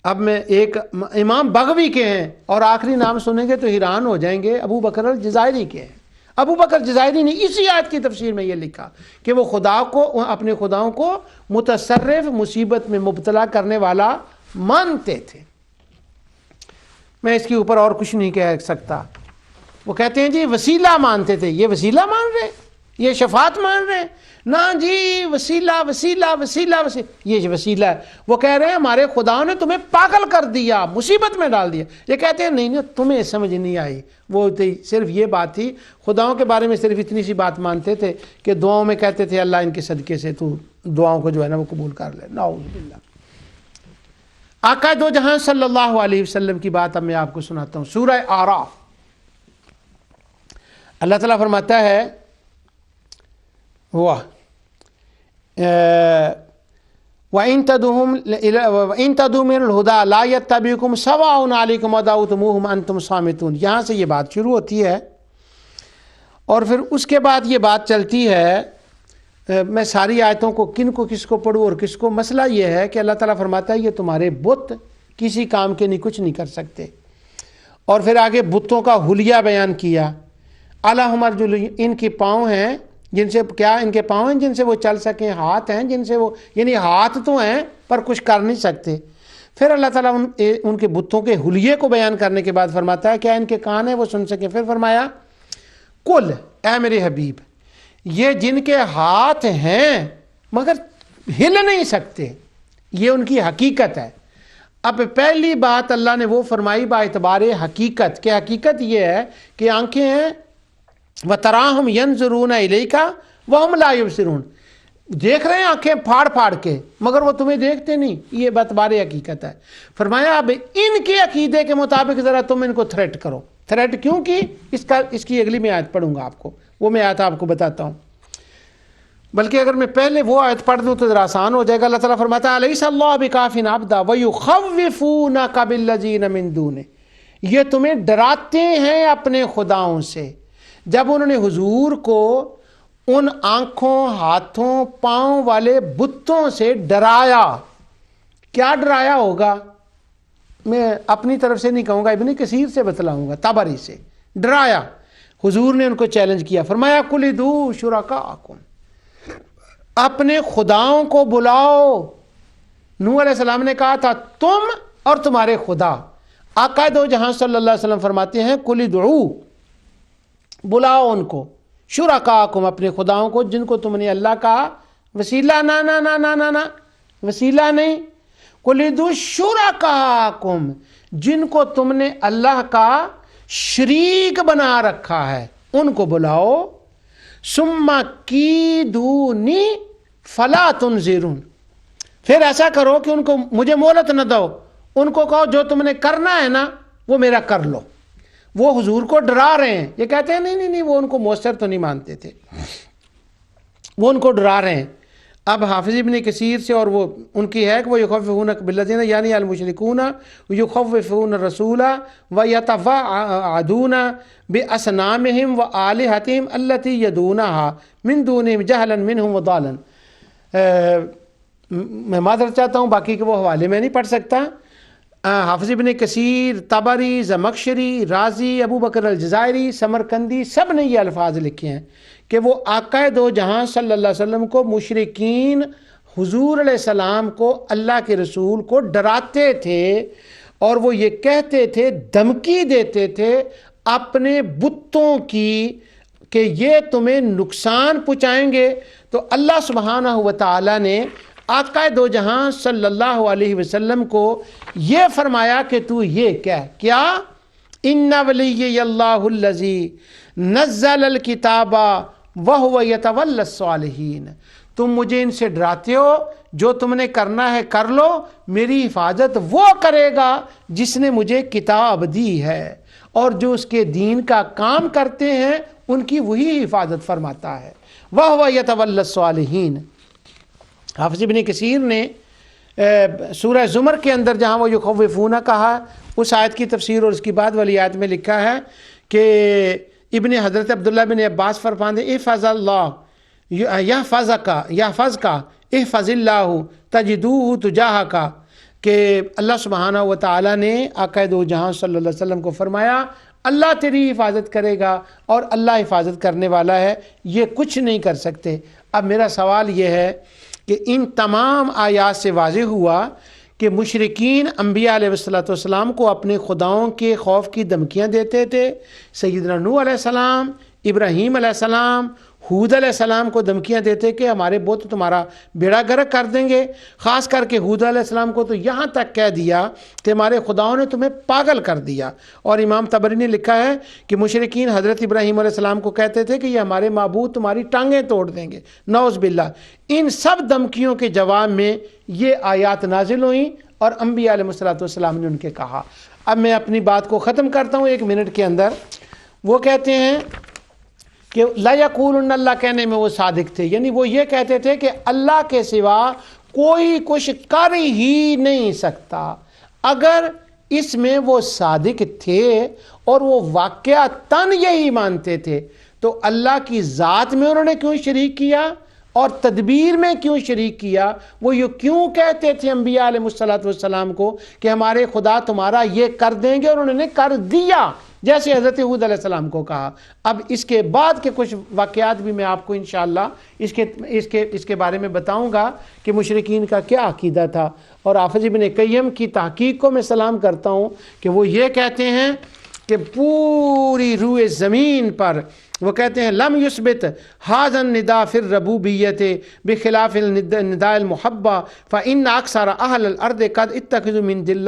S1: اب میں ایک امام بغوی کے ہیں، اور آخری نام سنیں گے تو حیران ہو جائیں گے، ابو بکر الجزائری کے ہیں۔ ابو بکر جزائری نے اسی آیت کی تفسیر میں یہ لکھا کہ وہ خدا کو، اپنے خداؤں کو متصرف، مصیبت میں مبتلا کرنے والا مانتے تھے۔ میں اس کے اوپر اور کچھ نہیں کہہ سکتا۔ وہ کہتے ہیں جی وسیلہ مانتے تھے، یہ وسیلہ مان رہے ہیں، یہ شفاعت مان رہے ہیں، نہ جی وسیلہ وسیلہ وسیلہ وسیلہ، یہ وسیلہ ہے۔ وہ کہہ رہے ہیں ہمارے خداؤں نے تمہیں پاگل کر دیا، مصیبت میں ڈال دیا۔ یہ کہتے ہیں نہیں تمہیں سمجھ نہیں آئی، وہ صرف یہ بات تھی، خداؤں کے بارے میں صرف اتنی سی بات مانتے تھے کہ دعاؤں میں کہتے تھے اللہ ان کے صدقے سے تو دعاؤں کو جو ہے نا وہ قبول کر لے۔ نعوذ باللہ۔ آقا دو جہاں صلی اللہ علیہ وسلم کی بات اب میں آپ کو سناتا ہوں۔ سورہ اعراف، اللہ تعالیٰ فرماتا ہے وَإِن تَدْعُوا مِنَ الْهُدَىٰ لَا يَتَّبِعُكُمْ سَوَاءٌ عَلَيْكُمْ أَدَعَوْتُمُوهُمْ أَنْتُمْ صَامِتُونَ، یہاں سے یہ بات شروع ہوتی ہے، اور پھر اس کے بعد یہ بات چلتی ہے میں ساری آیتوں کو کس کو پڑھوں اور کس کو، مسئلہ یہ ہے کہ اللہ تعالیٰ فرماتا ہے یہ تمہارے بت کسی کام کے نہیں، کچھ نہیں کر سکتے. اور پھر آگے بتوں کا حلیہ بیان کیا. اعلیٰ ارجل، ان کے پاؤں ہیں جن سے، کیا ان کے پاؤں ہیں جن سے وہ چل سکیں، ہاتھ ہیں جن سے وہ، یعنی ہاتھ تو ہیں پر کچھ کر نہیں سکتے. پھر اللہ تعالیٰ ان کے بتوں کے حلیے کو بیان کرنے کے بعد فرماتا ہے کیا ان کے کان ہیں وہ سن سکیں. پھر فرمایا کل، اے میرے حبیب، یہ جن کے ہاتھ ہیں مگر ہل نہیں سکتے، یہ ان کی حقیقت ہے. اب پہلی بات اللہ نے وہ فرمائی با اعتبار حقیقت، کہ حقیقت یہ ہے کہ آنکھیں ہیں، وَتَرَاهُمْ يَنْظُرُونَ إِلَيْكَ وَهُمْ لَا يُبْصِرُونَ، دیکھ رہے ہیں آنکھیں پھاڑ پھاڑ کے مگر وہ تمہیں دیکھتے نہیں. یہ باتبار حقیقت ہے. فرمایا اب ان کے عقیدے کے مطابق ذرا تم ان کو تھریٹ کرو. تھریٹ کیوں کی؟ اس کی اگلی میں آیت پڑھوں گا آپ کو، وہ میں آیت آپ کو بتاتا ہوں. بلکہ اگر میں پہلے وہ آیت پڑھ دوں تو ذرا آسان ہو جائے گا. اللہ تعالیٰ فرماتا ہے الیس اللہ بکاف عبدا ویخوفونک بالذین من دونہ، یہ تمہیں ڈراتے ہیں اپنے خداؤں سے. جب انہوں نے حضور کو ان آنکھوں، ہاتھوں، پاؤں والے بتوں سے ڈرایا، کیا ڈرایا ہوگا میں اپنی طرف سے نہیں کہوں گا، ابن کثیر سے بتلاؤں گا، طبری سے. ڈرایا، حضور نے ان کو چیلنج کیا. فرمایا قل ادعوا شرکاءکم، اپنے خداؤں کو بلاؤ. نوح علیہ السلام نے کہا تھا تم اور تمہارے خدا. آقا دو جہاں صلی اللہ علیہ وسلم فرماتے ہیں قل ادعوا، بلاؤ ان کو، شرکاءکم، اپنے خداؤں کو جن کو تم نے اللہ کہا. وسیلہ نہ نہ نہ نہ نہ نہ، وسیلہ نہیں. قل ادعوا شرکاءکم، جن کو تم نے اللہ کا شریک بنا رکھا ہے ان کو بلاؤ. ثم کیدونی فلا تنظرون، پھر ایسا کرو کہ ان کو مجھے مہلت نہ دو، ان کو کہو جو تم نے کرنا ہے نا وہ میرا کر لو. وہ حضور کو ڈرا رہے ہیں، یہ کہتے ہیں نہیں وہ ان کو مؤثر تو نہیں مانتے تھے، وہ ان کو ڈرا رہے ہیں. اب حافظ ابن کثیر سے اور وہ ان کی ہے کہ وہ یخوفونک بالذین، یعنی المشرکون یخوفون الرسول ویتوعدون باصنامہم والہتہم التی یدعونها من دونہم جہلا منہم وضالا. میں معذرت چاہتا ہوں، باقی کے وہ حوالے میں نہیں پڑھ سکتا. حافظ ابن کثیر، طبری، زمخشری، رازی، ابو بکر الجزائری، سمرقندی، سب نے یہ الفاظ لکھے ہیں کہ وہ آقا دو جہاں صلی اللہ علیہ وسلم کو، مشرکین حضور علیہ السلام کو، اللہ کے رسول کو ڈراتے تھے اور وہ یہ کہتے تھے، دھمکی دیتے تھے اپنے بتوں کی کہ یہ تمہیں نقصان پہنچائیں گے. تو اللہ سبحانہ و تعالیٰ نے آقا دو جہاں صلی اللہ علیہ وسلم کو یہ فرمایا کہ تو یہ کہہ، کیا؟ ان ولی اللہ الذی نزل الکتاب وہو یتولی الصالحین، تم مجھے ان سے ڈراتے ہو، جو تم نے کرنا ہے کر لو، میری حفاظت وہ کرے گا جس نے مجھے کتاب دی ہے، اور جو اس کے دین کا کام کرتے ہیں ان کی وہی حفاظت فرماتا ہے. وہو یتولی الصالحین. حافظ ابن کثیر نے سورہ زمر کے اندر جہاں وہ یخوفون کہا، اس آیت کی تفسیر اور اس کی بعد والی آیت میں لکھا ہے کہ ابن حضرت عبداللہ بن عباس فرماتے ہیں احفظ اللہ یحفظک احفظ اللہ تجدوہ تجاہک، کہ اللہ سبحانہ و تعالیٰ نے آقا دو جہاں صلی اللہ علیہ وسلم کو فرمایا اللہ تیری حفاظت کرے گا اور اللہ حفاظت کرنے والا ہے، یہ کچھ نہیں کر سکتے. اب میرا سوال یہ ہے کہ ان تمام آیات سے واضح ہوا کہ مشرکین انبیاء علیہ السلام کو اپنے خداؤں کے خوف کی دھمکیاں دیتے تھے. سیدنا نوح علیہ السلام، ابراہیم علیہ السلام، ہود علیہ السلام کو دھمکیاں دیتے کہ ہمارے بت تمہارا بیڑا گرک کر دیں گے. خاص کر کے ہود علیہ السلام کو تو یہاں تک کہہ دیا کہ ہمارے خداؤں نے تمہیں پاگل کر دیا. اور امام طبری نے لکھا ہے کہ مشرکین حضرت ابراہیم علیہ السلام کو کہتے تھے کہ یہ ہمارے معبود تمہاری ٹانگیں توڑ دیں گے، نعوذ باللہ. ان سب دھمکیوں کے جواب میں یہ آیات نازل ہوئیں اور انبیاء علیہ السلام نے ان کے کہا. اب میں اپنی بات کو ختم کرتا ہوں 1 منٹ کے اندر. وہ کہتے ہیں کہ لا یقولن، اللہ کہنے میں وہ صادق تھے، یعنی وہ یہ کہتے تھے کہ اللہ کے سوا کوئی کچھ کر ہی نہیں سکتا. اگر اس میں وہ صادق تھے اور وہ واقعتاً یہی مانتے تھے تو اللہ کی ذات میں انہوں نے کیوں شریک کیا اور تدبیر میں کیوں شریک کیا، وہ یہ کیوں کہتے تھے انبیاء علیہ السلام کو کہ ہمارے خدا تمہارا یہ کر دیں گے، اور انہوں نے کر دیا، جیسے حضرت ہود علیہ السلام کو کہا۔ اب اس کے بعد کے کچھ واقعات بھی میں آپ کو انشاءاللہ اس کے بارے میں بتاؤں گا کہ مشرکین کا کیا عقیدہ تھا۔ اور حافظ ابن قیم کی تحقیق کو میں سلام کرتا ہوں کہ وہ یہ کہتے ہیں کہ پوری روئے زمین پر وہ کہتے ہیں لم یثبت ھذا النداء فی الربوبیۃ بخلاف النداء المحبہ فإن اکثر اہل الارض قد اتخذوا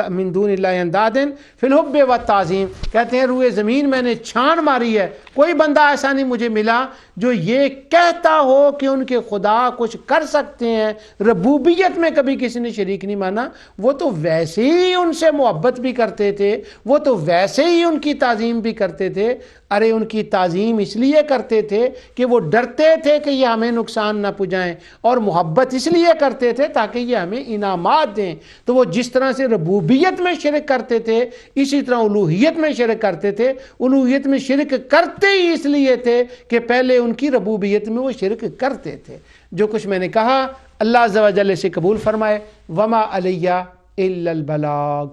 S1: من دون اللہ اندادا فی الحب والتعظیم۔ کہتے ہیں روئے زمین میں نے چھان ماری ہے، کوئی بندہ ایسا نہیں مجھے ملا جو یہ کہتا ہو کہ ان کے خدا کچھ کر سکتے ہیں۔ ربوبیت میں کبھی کسی نے شریک نہیں مانا، وہ تو ویسے ہی ان سے محبت بھی کرتے تھے، وہ تو ویسے ہی ان کی تعظیم بھی کرتے تھے۔ ارے ان کی تعظیم اس لیے کرتے تھے کہ وہ ڈرتے تھے کہ یہ ہمیں نقصان نہ پہنچائیں، اور محبت اس لیے کرتے تھے تاکہ یہ ہمیں انعامات دیں۔ تو وہ جس طرح سے ربوبیت میں شرک کرتے تھے، اسی طرح الوہیت میں شرک کرتے تھے۔ الوہیت میں شرک کرتے ہی اس لیے تھے کہ پہلے ان کی ربوبیت میں وہ شرک کرتے تھے۔ جو کچھ میں نے کہا اللہ عز و جل سے قبول فرمائے۔ وما علیہ الا البلاغ۔